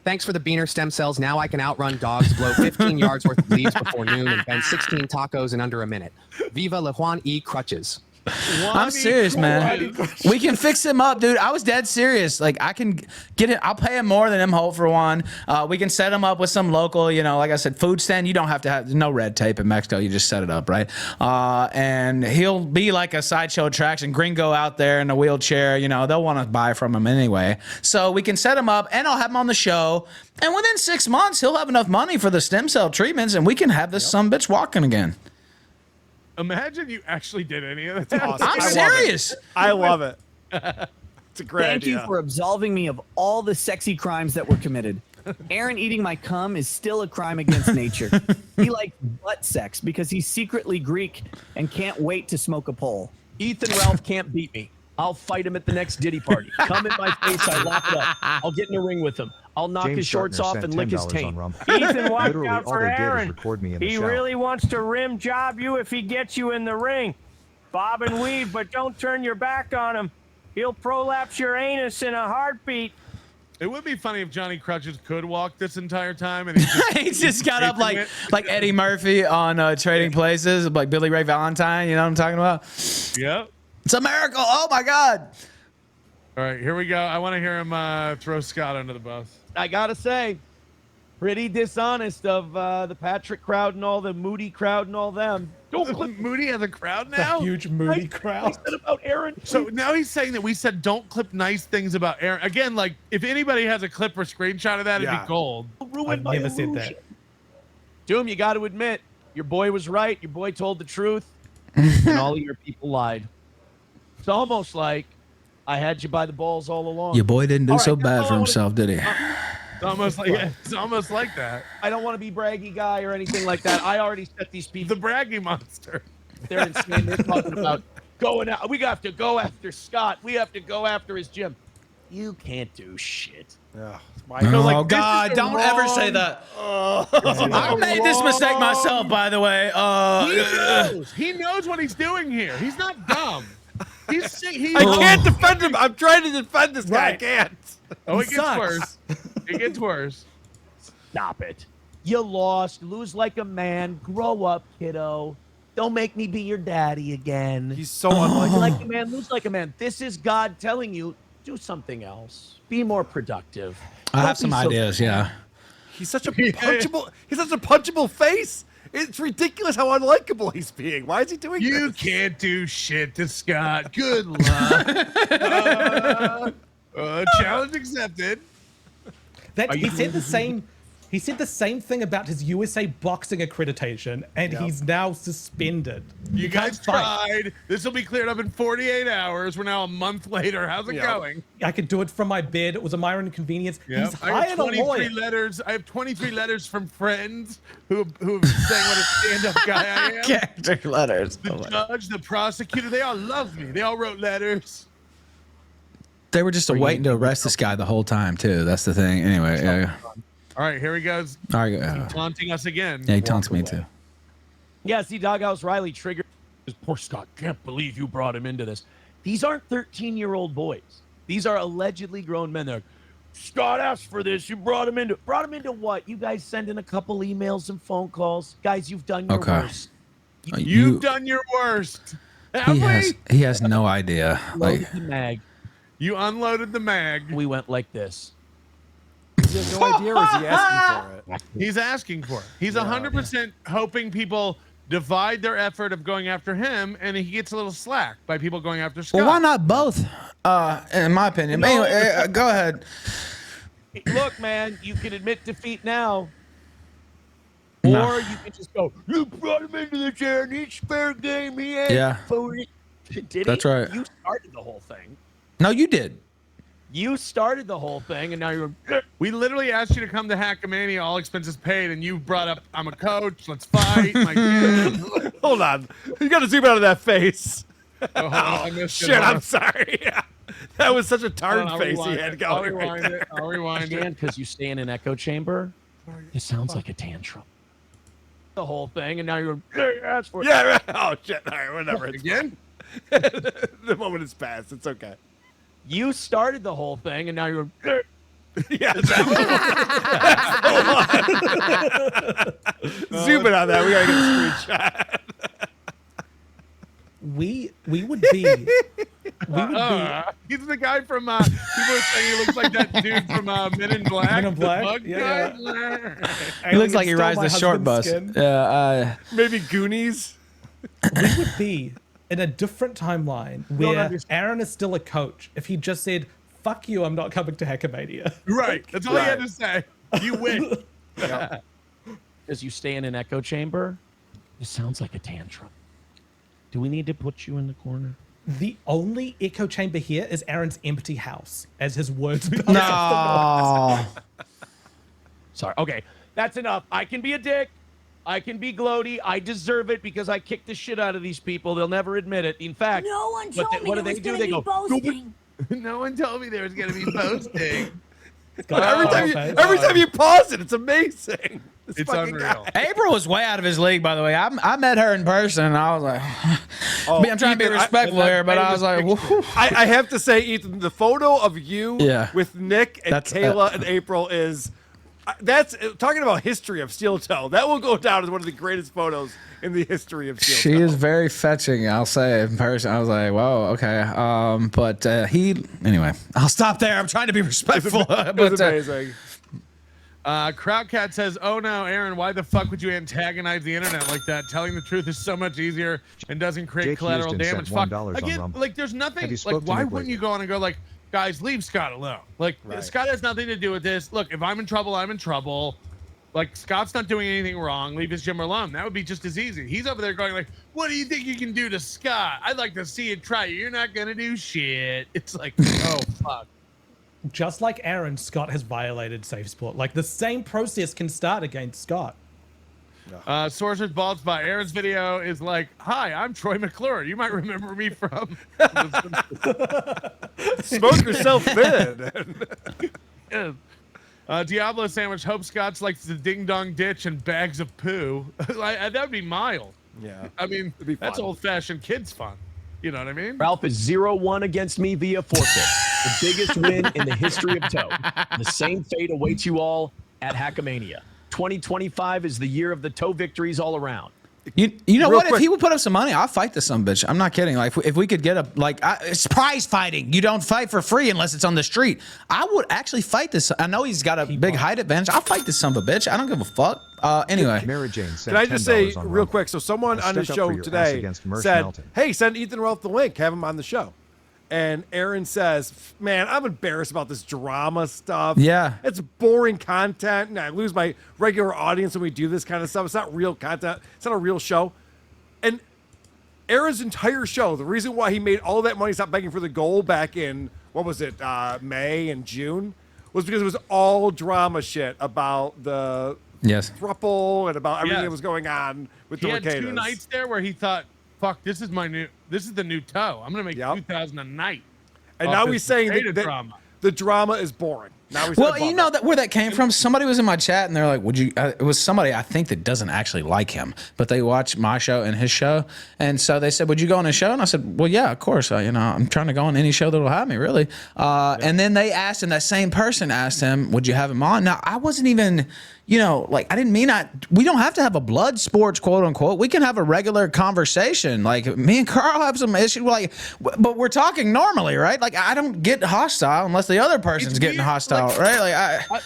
Thanks for the beaner stem cells. Now I can outrun dogs, blow 15 yards worth of leaves before noon, and bend 16 tacos in under a minute. Viva Le Juan E. Crutches. I'm serious, man. We can fix him up, dude. I was dead serious. Like, I can get it. I'll pay him more than Imholte for one. We can set him up with some local, like I said, food stand. You don't have to have no red tape in Mexico. You just set it up, right? And he'll be like a sideshow attraction. Gringo out there in a wheelchair. They'll want to buy from him anyway. So we can set him up, and I'll have him on the show. And within 6 months, he'll have enough money for the stem cell treatments, and we can have this sumbitch walking again. Imagine you actually did any of that. Awesome. I'm serious. I love it. It's a great Thank idea. you for absolving me of all the sexy crimes that were committed. Aaron eating my cum is still a crime against nature. He likes butt sex because he's secretly Greek and can't wait to smoke a pole. Ethan Ralph can't beat me. I'll fight him at the next Diddy party. Come in my face, I lock it up. I'll get in a ring with him. I'll knock his shorts off and lick his taint. Ethan, watch out for Aaron. He really wants to rim job you if he gets you in the ring. Bob and weave, but don't turn your back on him. He'll prolapse your anus in a heartbeat. It would be funny if Johnny Crutches could walk this entire time and he just got up like Eddie Murphy on Trading Places, like Billy Ray Valentine. You know what I'm talking about? Yep. It's a miracle. Oh my God. All right, here we go. I want to hear him throw Scott under the bus. I gotta say, pretty dishonest of the Patrick crowd and all the Moody crowd and all them. Don't clip Moody has a crowd now? Huge Moody crowd. I said about Aaron. So now he's saying that we said don't clip nice things about Aaron. Again, like if anybody has a clip or screenshot of that, it'd be gold. I've never said that. Doom, you got to admit, your boy was right. Your boy told the truth, and all of your people lied. It's almost like I had you by the balls all along. Your boy didn't do so bad for himself, did he? It's almost like it's almost like that. I don't want to be braggy guy or anything like that. I already set these people. The braggy monster. They're insane. They're talking about going out. We have to go after Scott. We have to go after his gym. You can't do shit. Oh God! Don't ever say that. I made this mistake myself, by the way. He knows. He knows what he's doing here. He's not dumb. I can't defend him. I'm trying to defend this guy. I can't. Oh, it gets worse. It gets worse. Stop it. You lost. Lose like a man. Grow up, kiddo. Don't make me be your daddy again. He's so unlike like a man. Lose like a man. This is God telling you, do something else. Be more productive. I have some ideas. Yeah. He's such a punchable. He's such a punchable face. It's ridiculous how unlikable he's being. Why is he doing this? You can't do shit to Scott. Good luck. Challenge accepted. He said the same. He said the same thing about his USA boxing accreditation, and he's now suspended. You guys tried. This will be cleared up in 48 hours. We're now a month later. How's it going? I could do it from my bed. It was a minor inconvenience. Yep. He's hired a lawyer. Letters. I have 23 letters from friends who have saying what a stand-up guy I am. Character letters. The judge, the prosecutor, they all love me. They all wrote letters. They were just waiting to arrest this guy the whole time, too. That's the thing. Anyway, yeah. All right, here he goes. All right, He's taunting us again. Yeah, he taunts me, too. Yeah, see, Doghouse Riley triggered. Poor Scott, can't believe you brought him into this. These aren't 13-year-old boys. These are allegedly grown men. They're like, Scott asked for this. You brought him into. Brought him into what? You guys send in a couple emails and phone calls. Guys, you've done your worst. You've done your worst. He has no idea. Loaded the mag. You unloaded the mag. We went like this. He has no idea, or is he asking for it? He's asking for it. He's 100% hoping people divide their effort of going after him, and he gets a little slack by people going after Scott. Well, why not both? In my opinion. But anyway, go ahead. Look, man, you can admit defeat now. Or you can just go, you brought him into the chair and each fair game he had. Yeah. That's right. You started the whole thing. No, you did. You started the whole thing, and now you're. We literally asked you to come to Hackamania, all expenses paid, and you brought up, I'm a coach, let's fight. My kid. Hold on. You got to zoom out of that face. Oh, I missed shit, it. I'm sorry. Yeah. That was such a tired I'll face he rewind had it. going. I'll right there. I'll rewind it. Because you stay in an echo chamber. It sounds like a tantrum. The whole thing, and now you're. Ask for it. Yeah, right. Oh, shit. All right, whatever. It's Again? The moment is past. It's okay. You started the whole thing, and now you're. Yeah. Zoom in on that. We got to get a screenshot. We would be. He's the guy from. People are saying he looks like that dude from Men in Black. Men in Black? The bug Yeah. guy. He looks like he rides the short bus. Yeah. Maybe Goonies. We would be in a different timeline where Aaron is still a coach. If he just said, "Fuck you, I'm not coming to Hackamania." Right. That's all he had to say. You win. As you stay in an echo chamber, it sounds like a tantrum. Do we need to put you in the corner? The only echo chamber here is Aaron's empty house, as his words. No. Sorry. Okay, that's enough. I can be a dick. I can be gloaty. I deserve it because I kicked the shit out of these people. They'll never admit it. In fact, No one told me what do it they was do? gonna They be go, boasting. No one told me there was going to be boasting. Every time you pause it, it's amazing. This It's fucking unreal. guy. April was way out of his league, by the way. I met her in person, and I was like, I'm trying to be Ethan, respectful here, but I was like, whew. I have to say, Ethan, the photo of you Yeah. with Nick and That's- Kayla and April is that's talking about history of Steel Toe. That will go down as one of the greatest photos in the history of Steel She Toe. is very fetching, I'll say, in person. I was like, whoa, okay. Anyway, I'll stop there. I'm trying to be respectful. It's amazing. Crowdcat says, "Oh no, Aaron, why the fuck would you antagonize the internet like that? Telling the truth is so much easier and doesn't create Jake collateral Houston damage." sent Fuck. $1 on Again, Rumble. like there's Have nothing. you spoke Like to why Nick wouldn't lately? you go on and go like, guys, leave Scott alone? Like Scott has nothing to do with this. Look, if I'm in trouble, I'm in trouble. Like Scott's not doing anything wrong. Leave his gym alone. That would be just as easy. He's over there going like, "What do you think you can do to Scott? I'd like to see you try. You're not gonna do shit." It's like, oh fuck. Just like Aaron, Scott has violated safe sport. Like the same process can start against Scott. Sorcerer's Bald Spot. Aaron's video is like, "Hi, I'm Troy McClure. You might remember me from Smoke yourself thin." Diablo Sandwich. Hope Scott's like the ding dong ditch and bags of poo. That would be mild. Yeah. I mean, that's fun. old fashioned kids fun. You know what I mean? Ralph is 0-1 against me via forfeit. The biggest win in the history of Toe. The same fate awaits you all at Hackamania. 2025 is the year of the Toe victories all around. You know Real what? If quick- he would put up some money, I'll fight this bitch. I'm not kidding. Like if we could get it's prize fighting. You don't fight for free unless it's on the street. I would actually fight this. I know he's got a big height advantage. I'll fight this son of a bitch. I don't give a fuck. Anyway, Mary Jane Can I just say real quick? So someone on his stuck up show for your ass today against Merce said, Melton. "Hey, send Ethan Rolfe the link. Have him on the show." And Aaron says, "Man, I'm embarrassed about this drama stuff. Yeah. It's boring content, and I lose my regular audience when we do this kind of stuff. It's not real content. It's not a real show." And Aaron's entire show, the reason why he made all that money, stopped begging for the goal back in, what was it, May and June, was because it was all drama shit about the yes, throuple and about everything Yes. that was going on with He the had 2 Ricadas. nights there where he thought, "Fuck, this is the new Toe. I'm gonna make 2,000 a night." And off now this he's saying creative that drama. the drama is boring. Now he's well, you know that where that came from. Somebody was in my chat and they're like, "Would you?" It was somebody I think that doesn't actually like him, but they watch my show and his show, and so they said, "Would you go on his show?" And I said, "Well, yeah, of course. I'm trying to go on any show that'll have me, really." And then they asked, and that same person asked him, "Would you have him on?" Now I wasn't even, like I didn't mean we don't have to have a blood sports quote unquote. We can have a regular conversation. Like me and Karl have some issues, but we're talking normally, right? Like I don't get hostile unless the other person's getting hostile. Right? Like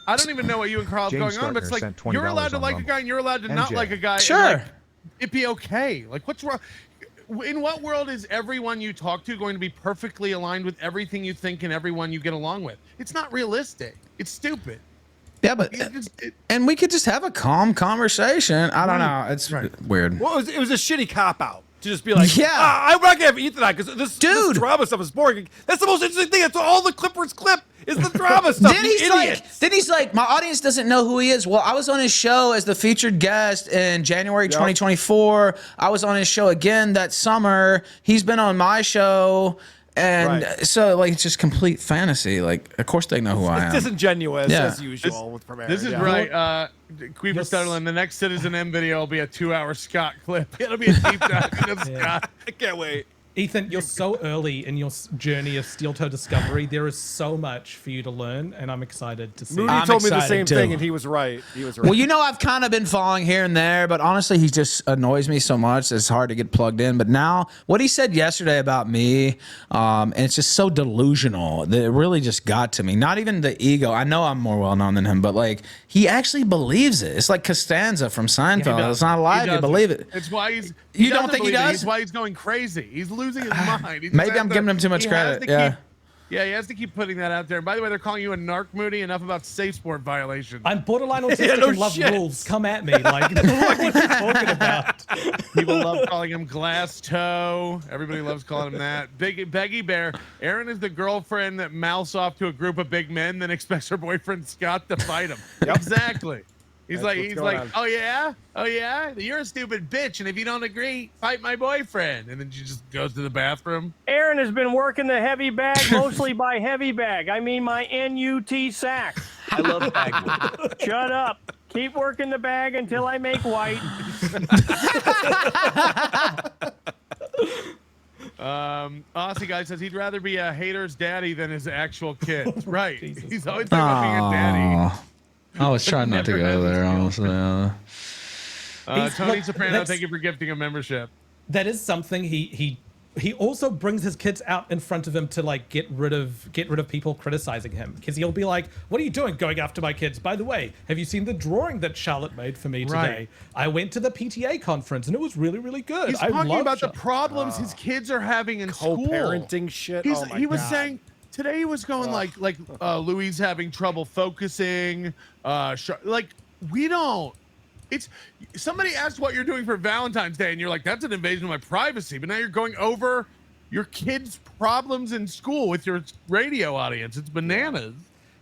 I don't even know what you and Carl have James going on, but it's Starkner like sent you're $20 allowed to on like a Rumble. guy and you're allowed to not NJ. like a guy. and, Sure. like, it'd be okay. Like what's wrong? In what world is everyone you talk to going to be perfectly aligned with everything you think and everyone you get along with? It's not realistic. It's stupid. Yeah, but and we could just have a calm conversation. I don't know. It's weird. Well, it was a shitty cop out to just be like, Yeah. I'm not gonna have Ethan on because this drama stuff is boring. That's the most interesting thing. That's all the Clippers clip is the drama stuff. Then you he's idiots. like, my audience doesn't know who he is. Well, I was on his show as the featured guest in January 2024. I was on his show again that summer. He's been on my show. And so, like, it's just complete fantasy. Like, of course they know who I am. It's disingenuous Yeah. as usual with Premier. This is right. Queeper Stutterland, the next Citizen M video will be a 2-hour Scott clip. It'll be a deep dive into Scott. I can't wait. Ethan, you're so early in your journey of steel toe discovery. There is so much for you to learn, and I'm excited to see. Moody told me the same thing, and he was right. He was right. Well, I've kind of been following here and there, but honestly, he just annoys me so much that it's hard to get plugged in. But now, what he said yesterday about me, and it's just so delusional that it really just got to me. Not even the ego. I know I'm more well-known than him, but, like, he actually believes it. It's like Costanza from Seinfeld. It's not a lie if you believe it. It's why he's. You don't think he believe it. does? It's why he's going crazy. He's losing his mind. He just Maybe has I'm to- giving him too much he has credit. to Yeah. Yeah, he has to keep putting that out there. By the way, they're calling you a narc, Moody. Enough about safe sport violations. I'm borderline autistic and love rules. Come at me. Like, what are you talking about? People love calling him Glass Toe. Everybody loves calling him that. Beggy Bear. Aaron is the girlfriend that mouths off to a group of big men, then expects her boyfriend Scott to fight him. Exactly. He's That's like, oh yeah, you're a stupid bitch, and if you don't agree, fight my boyfriend. And then she just goes to the bathroom. Aaron has been working the heavy bag mostly by heavy bag. I mean my NUT sack. I love bag work. Shut up. Keep working the bag until I make white. Aussie guy says he'd rather be a hater's daddy than his actual kid. Right. He's always talking about being a daddy. I was trying not to go there, honestly. Tony Soprano, thank you for gifting a membership. That is something he also brings his kids out in front of him to like get rid of people criticizing him, because he'll be like, what are you doing going after my kids? By the way, have you seen the drawing that Charlotte made for me today? Right. I went to the PTA conference and it was really, really good. He's talking about the problems his kids are having in school. Co-parenting shit. He was saying today he was going like Louis having trouble focusing. We don't. It's somebody asked what you're doing for Valentine's Day, and you're like, that's an invasion of my privacy. But now you're going over your kids' problems in school with your radio audience. It's bananas.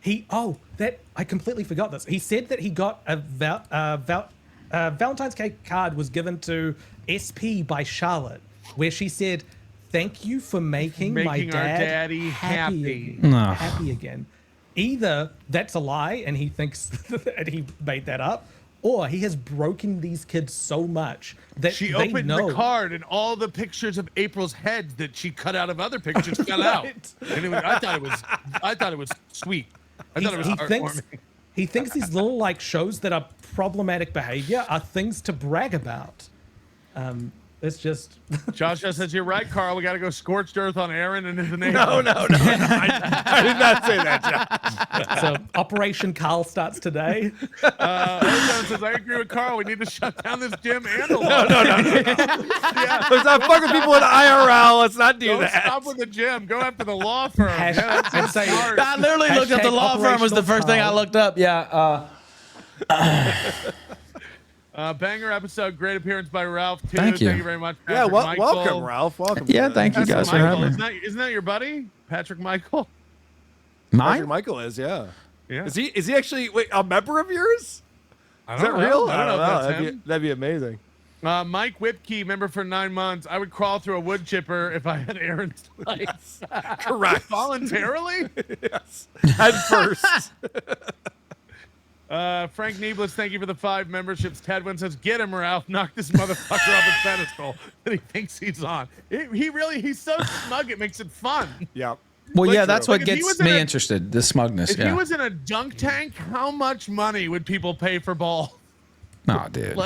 I completely forgot this. He said that he got a Valentine's Day card was given to SP by Charlotte, where she said, thank you for making my our daddy happy. Happy again. Either that's a lie and he thinks that he made that up, or he has broken these kids so much that she they opened know. the card and all the pictures of April's head that she cut out of other pictures fell out. And I thought it was sweet. I thought it was heartwarming. He thinks these little like shows that are problematic behavior are things to brag about. It's just Josh says you're right, Karl. We got to go scorched earth on Aaron and his name. No. I did not say that, Josh. So Operation Karl starts today. Ozone says I agree with Karl. We need to shut down this gym and the No. Yeah, let's not fuck with people in IRL. Let's not do Don't that. stop with the gym. Go after the law firm. I literally looked up the law firm was the first thing I looked up. Yeah. Banger episode, great appearance by Ralph too. Thank you. Thank you very much. Yeah, Patrick Michael. welcome, Ralph. Welcome. Yeah, thank you guys for having me. Isn't that your buddy, Patrick Michael? Mine? Patrick Michael is, yeah. Yeah. Is he actually a member of yours? Is that real? I don't know if that's him. That'd be amazing. Mike Whipkey, member for 9 months. I would crawl through a wood chipper if I had Aaron's lights. Correct. Voluntarily? Yes. Head first. Frank Neeblis, thank you for the 5 memberships. Tedwin says, get him, Ralph. Knock this motherfucker off his pedestal that he thinks he's on. He's so smug, it makes it fun. Yeah. Well, yeah, that's what Like, if he gets was in me a- interested. The smugness. If he Yeah. was in a dunk tank, how much money would people pay for ball? No, dude.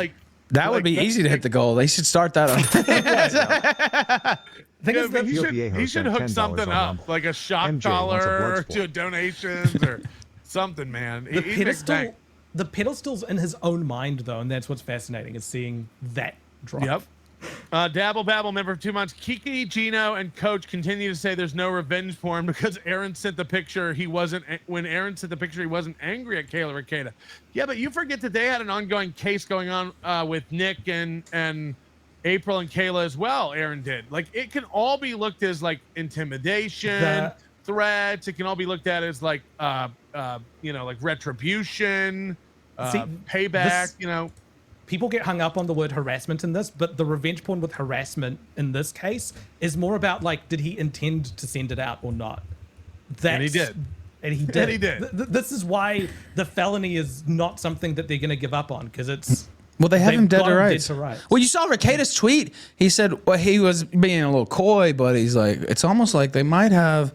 That would be easy to hit the goal. They should start that on. He should hook something up, like a shock MJ wants a collar blood to donations or something, man. The pedestal's in his own mind, though, and that's what's fascinating, is seeing that drop. Yep. Dabble Babble, member of 2 months. Kiki, Gino, and Coach continue to say there's no revenge porn because Aaron sent the picture. When Aaron sent the picture, he wasn't angry at Kayla Ricada. Yeah, but you forget that they had an ongoing case going on with Nick and April and Kayla as well. Aaron did. Like, it can all be looked as like intimidation, threats. It can all be looked at as like like retribution, payback. People get hung up on the word harassment in this, but the revenge porn with harassment in this case is more about like, did he intend to send it out or not? And he did. And he did. And he did. This is why the felony is not something that they're going to give up on, because it's. Well, they have him dead gone to rights. Well, you saw Ricada's tweet. He said, well, he was being a little coy, but he's like, it's almost like they might have,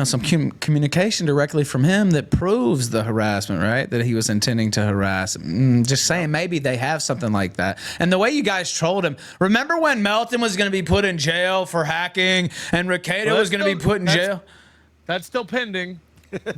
some communication directly from him that proves the harassment, right? That he was intending to harass. Just saying, maybe they have something like that. And the way you guys trolled him, remember when Melton was going to be put in jail for hacking and Ricada was going to be put in jail? That's still pending.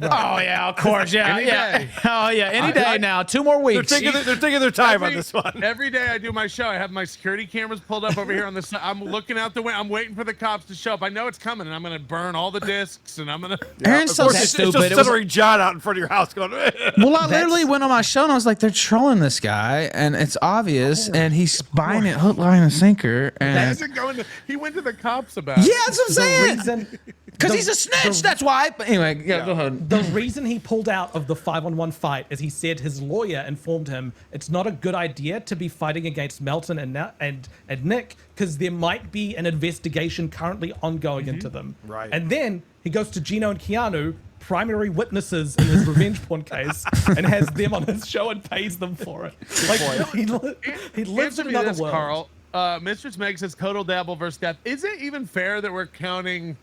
Oh yeah, of course, yeah, Any yeah. day. Oh yeah, any day now. 2 more weeks. They're taking their time on this one. Every day I do my show, I have my security cameras pulled up over here on the side. I'm looking out the window. I'm waiting for the cops to show up. I know it's coming, and I'm gonna burn all the discs, and I'm gonna. Aaron's so stupid. It's just stuttering John out in front of your house going. Well, I literally went on my show and I was like, they're trolling this guy, and it's obvious, and he's buying it hook, line, and sinker. And He went to the cops about it. yeah, that's what I'm saying. Because he's a snitch. That's why. But anyway, yeah, go ahead. The reason he pulled out of the 5-on-1 fight is he said his lawyer informed him it's not a good idea to be fighting against Melton and Nick because there might be an investigation currently ongoing into them. Right. And then he goes to Gino and Keanu, primary witnesses in his revenge porn case, and has them on his show and pays them for it. Like he lives in another world. Karl, Mistress Meg says Total Dabbleverse death. Is it even fair that we're counting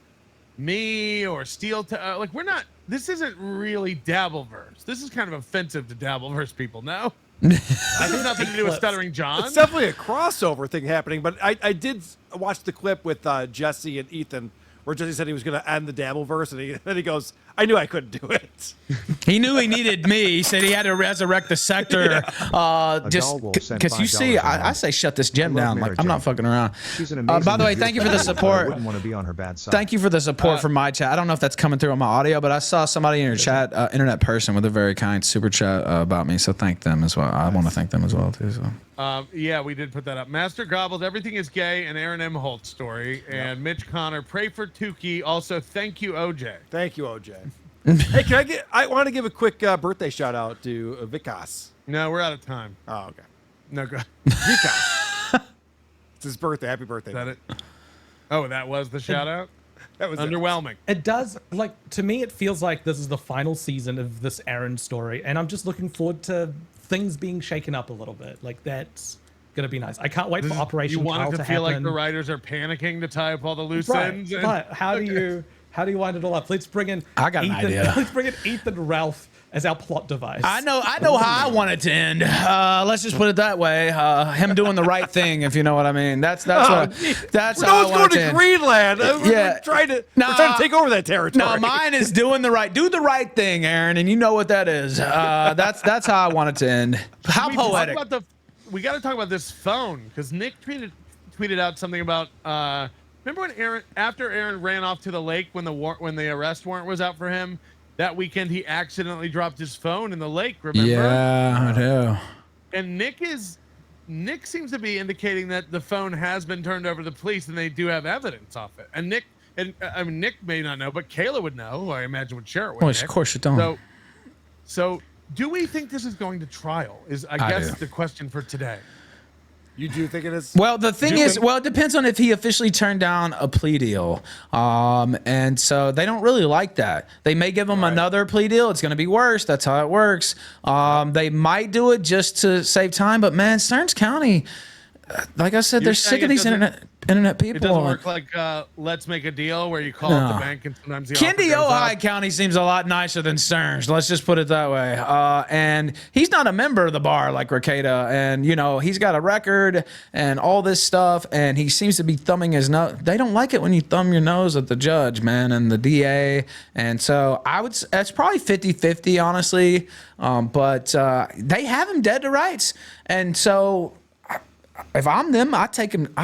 me or Steel? Like we're not. This isn't really Dabbleverse. This is kind of offensive to Dabbleverse people. No. This has nothing to do with Stuttering John. It's definitely a crossover thing happening, but I did watch the clip with Jesse and Ethan where Jesse said he was going to end the Dabbleverse, and then he goes, I knew I couldn't do it. He knew he needed me. He said he had to resurrect the sector. Just because you see, I say shut this gym down. Like I'm not fucking around. By the way, thank you for the support. Wouldn't want to be on her bad side. Thank you for the support from my chat. I don't know if that's coming through on my audio, but I saw somebody in your chat, internet person, with a very kind super chat about me. So thank them as well. I want to thank them as well too. So. Yeah, we did put that up. Master Gobbles, everything is gay, and Aaron Imholte story, and Mitch Connor, pray for Tukey. Also, thank you, OJ. Thank you, OJ. Hey, I want to give a quick birthday shout out to Vikas. No, we're out of time. Oh, okay. No, go. Vikas. It's his birthday. Happy birthday. Is that it? Oh, that was the shout out? That was underwhelming. It does, like, to me, it feels like this is the final season of this Aaron story, and I'm just looking forward to things being shaken up a little bit. Like, that's gonna be nice. I can't wait for Operation You want Karl it to to feel happen. like the writers are panicking to tie up all the loose Right, ends. but how do you wind it all up? Let's bring in I got an Ethan, idea. Let's bring in Ethan Ralph as our plot device. I know how I want it to end. Let's just put it that way. Him doing the right thing, if you know what I mean. That's how I want it to end. Greenland. We're trying to take over that territory. No, mine is do the right thing, Aaron, and you know what that is. That's how I want it to end. How poetic. We got to talk about this phone because Nick tweeted out something about. Remember when after Aaron ran off to the lake when the arrest warrant was out for him? That weekend, he accidentally dropped his phone in the lake. Remember? Yeah, I do. And Nick seems to be indicating that the phone has been turned over to the police, and they do have evidence off it. And Nick may not know, but Kayla would know. Who I imagine would share it with Nick. Of course you don't. So, do we think this is going to trial? I guess the question for today. You do think it is? Well, the thing is, it depends on if he officially turned down a plea deal. And so they don't really like that. They may give him another plea deal. It's going to be worse. That's how it works. They might do it just to save time. But, man, Stearns County, like I said, they're sick of these internet people. It doesn't work like Let's Make a Deal where you call up the bank and sometimes the offer goes Ojai up. County seems a lot nicer than Stearns. Let's just put it that way. And he's not a member of the bar like Rekieta. And, he's got a record and all this stuff. And he seems to be thumbing his nose. They don't like it when you thumb your nose at the judge, man, and the DA. And so it's probably 50-50, honestly. But they have him dead to rights. And so if I'm them, I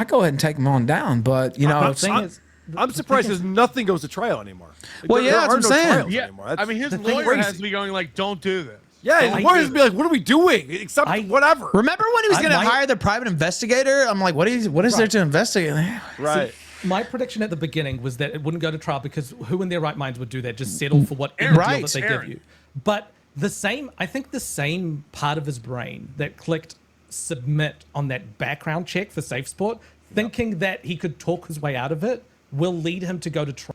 go ahead and take him on down. But I'm surprised because nothing goes to trial anymore. Well, yeah, that's what I'm saying. Yeah, I mean, his lawyer has to be going like, "Don't do this." Yeah, his lawyers be like, "What are we doing?" Except whatever. Remember when he was going to hire the private investigator? I'm like, what is there to investigate? Right. See, my prediction at the beginning was that it wouldn't go to trial because who in their right minds would do that? Just settle for whatever deal that they give you. But I think the same part of his brain that clicked submit on that background check for Safe Sport, thinking that he could talk his way out of it, will lead him to go to trial.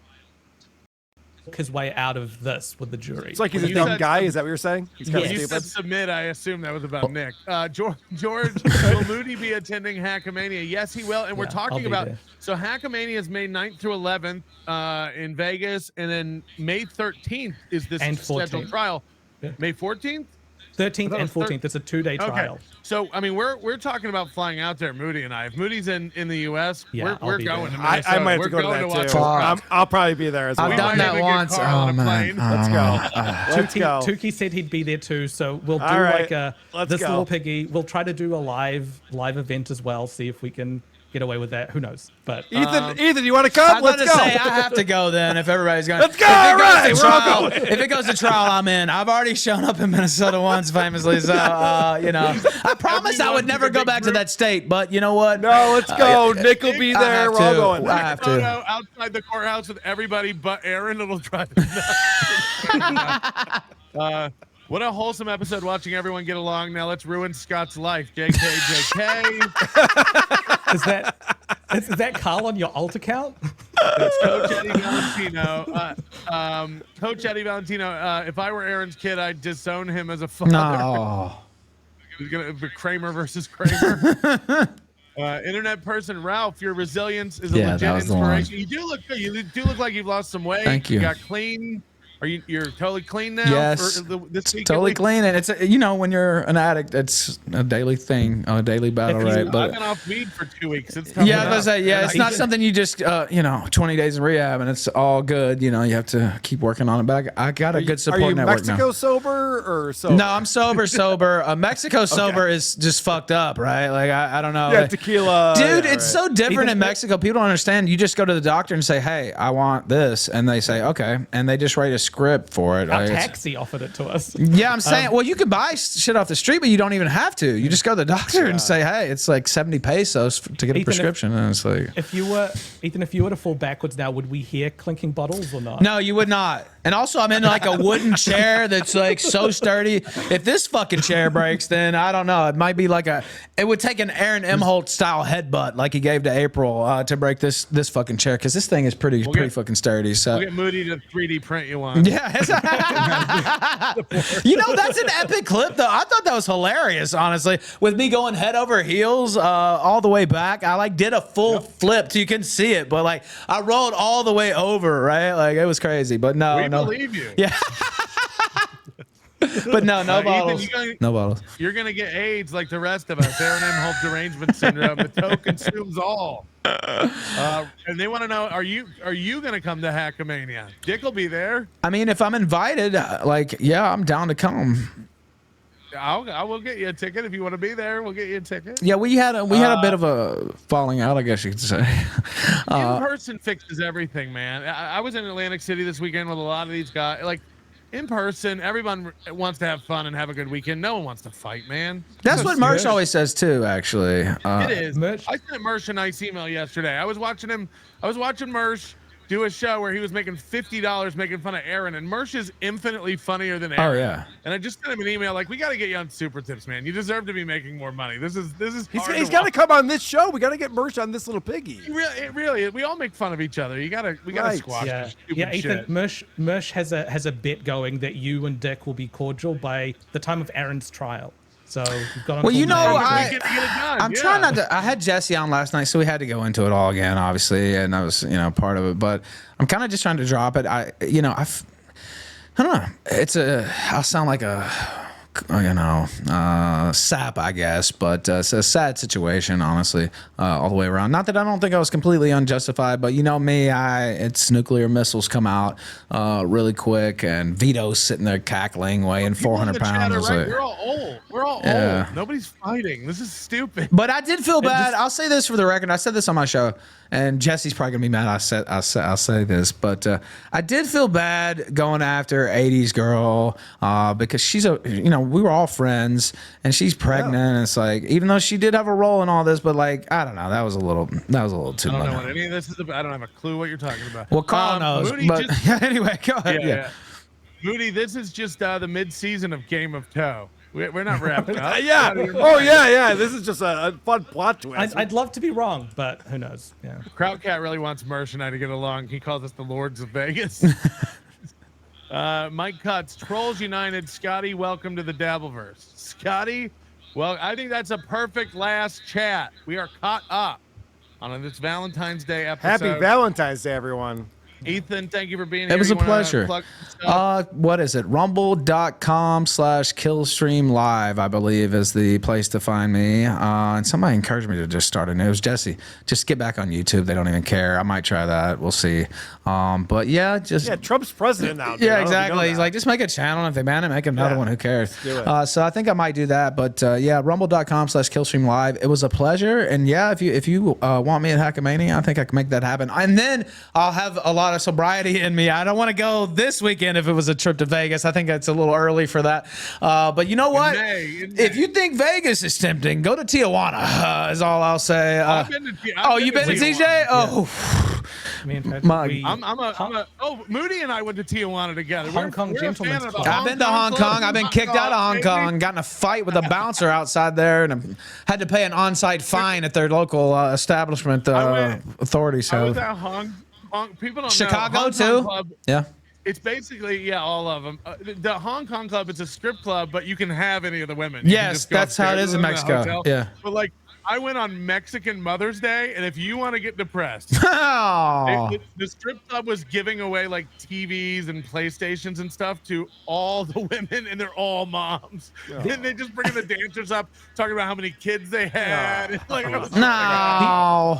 Talk his way out of this with the jury. It's like he's a dumb guy. Is that what you're saying? He's kind of You stupid. said submit. I assume that was about Nick. George, will Moody be attending Hackamania? Yes, he will. And we're talking about. So Hackamania is May 9th through 11th in Vegas, and then May 13th is this scheduled trial. Yeah. May 14th. 13th and 14th. It's a 2-day trial. So I mean, we're talking about flying out there, Moody and I. If Moody's in the U.S., Yeah, we're be going there. to Minnesota. I might have we're to go to going that to too. watch I'll probably be there as well. I've done that once. Oh man, Let's go. Let's go. Tuki said he'd be there too, so we'll do All right, like let's this go. little piggy. We'll try to do a live event as well. See if we can get away with that. Who knows? But Ethan, you want to come? I'm Let's going go. to say I have to go then if everybody's going. Let's go. All right, we're all going. If it goes to trial, I'm in. I've already shown up in Minnesota once, famously. So I promised I would never go back to that state. But you know what? No, let's go. Nick will be there. We're all going. I have to. Outside the courthouse with everybody but Aaron. It'll drive. What a wholesome episode watching everyone get along. Now let's ruin Scott's life. JK. Is that Karl on your alt account? It's Coach Eddie Valentino. Coach Eddie Valentino, if I were Aaron's kid, I'd disown him as a father. No. It was going to be Kramer versus Kramer. Internet person Ralph, your resilience is a legit inspiration. You do look good. You do look like you've lost some weight. Thank you. You got clean. You're totally clean now? Yes, This week, totally clean. And it's when you're an addict, it's a daily thing, a daily battle, right? But I've been off weed for 2 weeks. It's tough yeah, I enough. was gonna say, it's not something you just 20 days in rehab and it's all good. You have to keep working on it. But I got a good support Are you network Mexico now. sober or sober? No, I'm sober. Mexico sober is just fucked up, right? Like I don't know. Yeah, Like, tequila. dude, yeah, it's right. so different in Mexico. People don't understand. You just go to the doctor and say, "Hey, I want this," and they say, "Okay," and they just write a script for it. Our taxi offered it to us. Yeah, I'm saying, well, you can buy shit off the street, but you don't even have to. You just go to the doctor and say, "Hey, it's like 70 pesos to get a prescription," and it's like, if you were to fall backwards now, would we hear clinking bottles or not? no, you would not. And also, I'm in like a wooden chair that's like so sturdy. If this fucking chair breaks, then I don't know. It might be like it would take an Aaron Imholte style headbutt like he gave to April to break this fucking chair, because this thing is pretty fucking sturdy. So We'll get Moody to 3D print you one. yeah. That's an epic clip, though. I thought that was hilarious, honestly. With me going head over heels all the way back, I did a full flip so you can see it, but I rolled all the way over, right? Like it was crazy. But no, We believe you. Yeah. But no bottles. Ethan, no bottles. You're gonna get AIDS like the rest of us. Aaron Imholte derangement syndrome. The toe consumes all. And they want to know: Are you gonna come to Hackamania? Dick will be there. I mean, if I'm invited, I'm down to come. I will get you a ticket if you want to be there. We'll get you a ticket. Yeah, we had a bit of a falling out, I guess you could say. In person fixes everything, man. I was in Atlantic City this weekend with a lot of these guys. In person, everyone wants to have fun and have a good weekend. No one wants to fight, man. That's what Mersh always says too, actually. It is. I sent Mersh a nice email yesterday. I was watching Mersh do a show where he was making $50 making fun of Aaron, and Mersh is infinitely funnier than Aaron. Oh yeah. And I just sent him an email we got to get you on Super Tips, man. You deserve to be making more money. This is. He's got to come on this show. We got to get Merch on this little piggy. Really, we all make fun of each other. We gotta squash. Yeah, this stupid Ethan. shit. Mersh has a bet going that you and Dick will be cordial by the time of Aaron's trial. So you've got. Well, I'm I'm trying not to. I had Jesse on last night, so we had to go into it all again, obviously, and I was, part of it. But I'm kind of just trying to drop it. I don't know. I'll sound like a sap, I guess, but it's a sad situation, honestly, all the way around. Not that I don't think I was completely unjustified, but me, it's nuclear missiles come out really quick, and Vito's sitting there cackling, weighing 400 pounds. Right? We're all old. old. Nobody's fighting. This is stupid. But I did feel bad. I'll say this for the record. I said this on my show, and Jesse's probably gonna be mad. I'll say this, but I did feel bad going after 80s girl because she's we were all friends, and she's pregnant. Yeah. And it's even though she did have a role in all this, but I don't know, that was a little too much. I don't know what any of this is about. I don't have a clue what you're talking about. Well, Karl knows. Moody but anyway, go ahead. Yeah. Moody, this is just the mid-season of Game of Toe. We're not wrapped up. Yeah. Oh, yeah. This is just a fun plot twist. I'd love to be wrong, but who knows? Yeah. Krautcat really wants Mersh and I to get along. He calls us the Lords of Vegas. Mike Cuts, Trolls United. Scotty, welcome to the Dabbleverse. Scotty, well, I think that's a perfect last chat. We are caught up on this Valentine's Day episode. Happy Valentine's Day, everyone. Ethan, thank you for being here. It was a You wanna pleasure. plug stuff? What is it? Rumble.com/Killstream Live, I believe, is the place to find me. And somebody encouraged me to just start a new. It was Jesse. Just get back on YouTube. They don't even care. I might try that. We'll see. But yeah, just. Yeah, Trump's president now. Dude. Yeah, exactly. He's like, just make a channel. And if they ban it, make another one. Who cares? do it. So I think I might do that. But yeah, rumble.com/Killstream Live. It was a pleasure. And yeah, if you want me at Hackamania, I think I can make that happen. And then I'll have a lot of sobriety in me. I don't want to go this weekend if it was a trip to Vegas. I think it's a little early for that. But you know what? If you think Vegas is tempting, go to Tijuana. Is all I'll say. I've been to you've been to TJ? Oh. Me and Patrick, My- Moody and I went to Tijuana together. Hong Kong gentlemen's club. I've been to Hong Kong. I've been kicked out of Hong Kong. Got in a fight with a bouncer outside there, and had to pay an on-site fine at their local establishment authority. I So was at Hong people don't Chicago know. Hong too. Kong Club, Yeah. it's basically all of them. The Hong Kong Club, it's a strip club, but you can have any of the women. You can Yes, just go that's how it upstairs is in the Mexico. hotel. Yeah. But like, I went on Mexican Mother's Day, and if you want to get depressed, Oh. the strip club was giving away like TVs and PlayStations and stuff to all the women, and they're all moms. And they just bringing the dancers up, talking about how many kids they had. Like, I was like, No.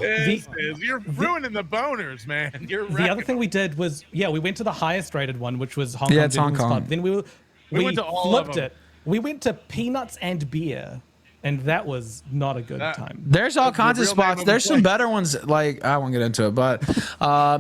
you're ruining the boners, man. You're The other wrecking thing we did was, we went to the highest rated one, which was Hong Yeah, Kong it's Hong Gentlemen's Kong. Club. Then we went to all of flipped them. it. We went to peanuts and beer, and that was not a good time. There's all kinds of real name spots. of the There's some place. better ones. Like I won't get into it, but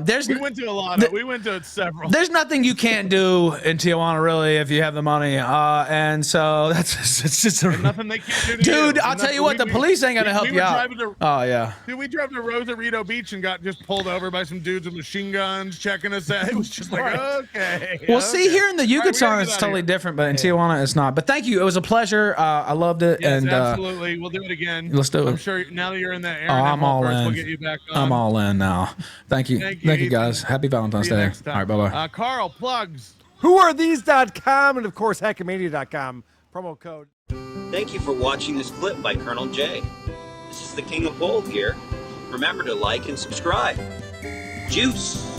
there's We went to a lot. We went to several. there's nothing you can't do in Tijuana really if you have the money. And so it's just Nothing they can't do to dude. you. I'll tell you what, the police ain't gonna help we you were out. driving to- Oh yeah. Dude, we drove to Rosarito Beach and got just pulled over by some dudes with machine guns checking us out. It was just like, okay. Well, see, here in the All right, we Yucatan, gotta it's get out of totally here. different, but in Tijuana, it's not. But thank you. It was a pleasure. I loved it. Yes, and absolutely. We'll do it again. Let's do it. I'm sure now that you're in that Aaron I'm Imholte all verse, in. we'll get you back on. I'm all in now. Thank you. Thank Thank you, Ethan. guys. Happy Valentine's See you Day. next time. All right, bye-bye. Karl, plugs. Whoarethese.com and of course Hackamania.com. Promo code. Thank you for watching this clip by Colonel J. This is the King of Bold here. Remember to like and subscribe. Juice!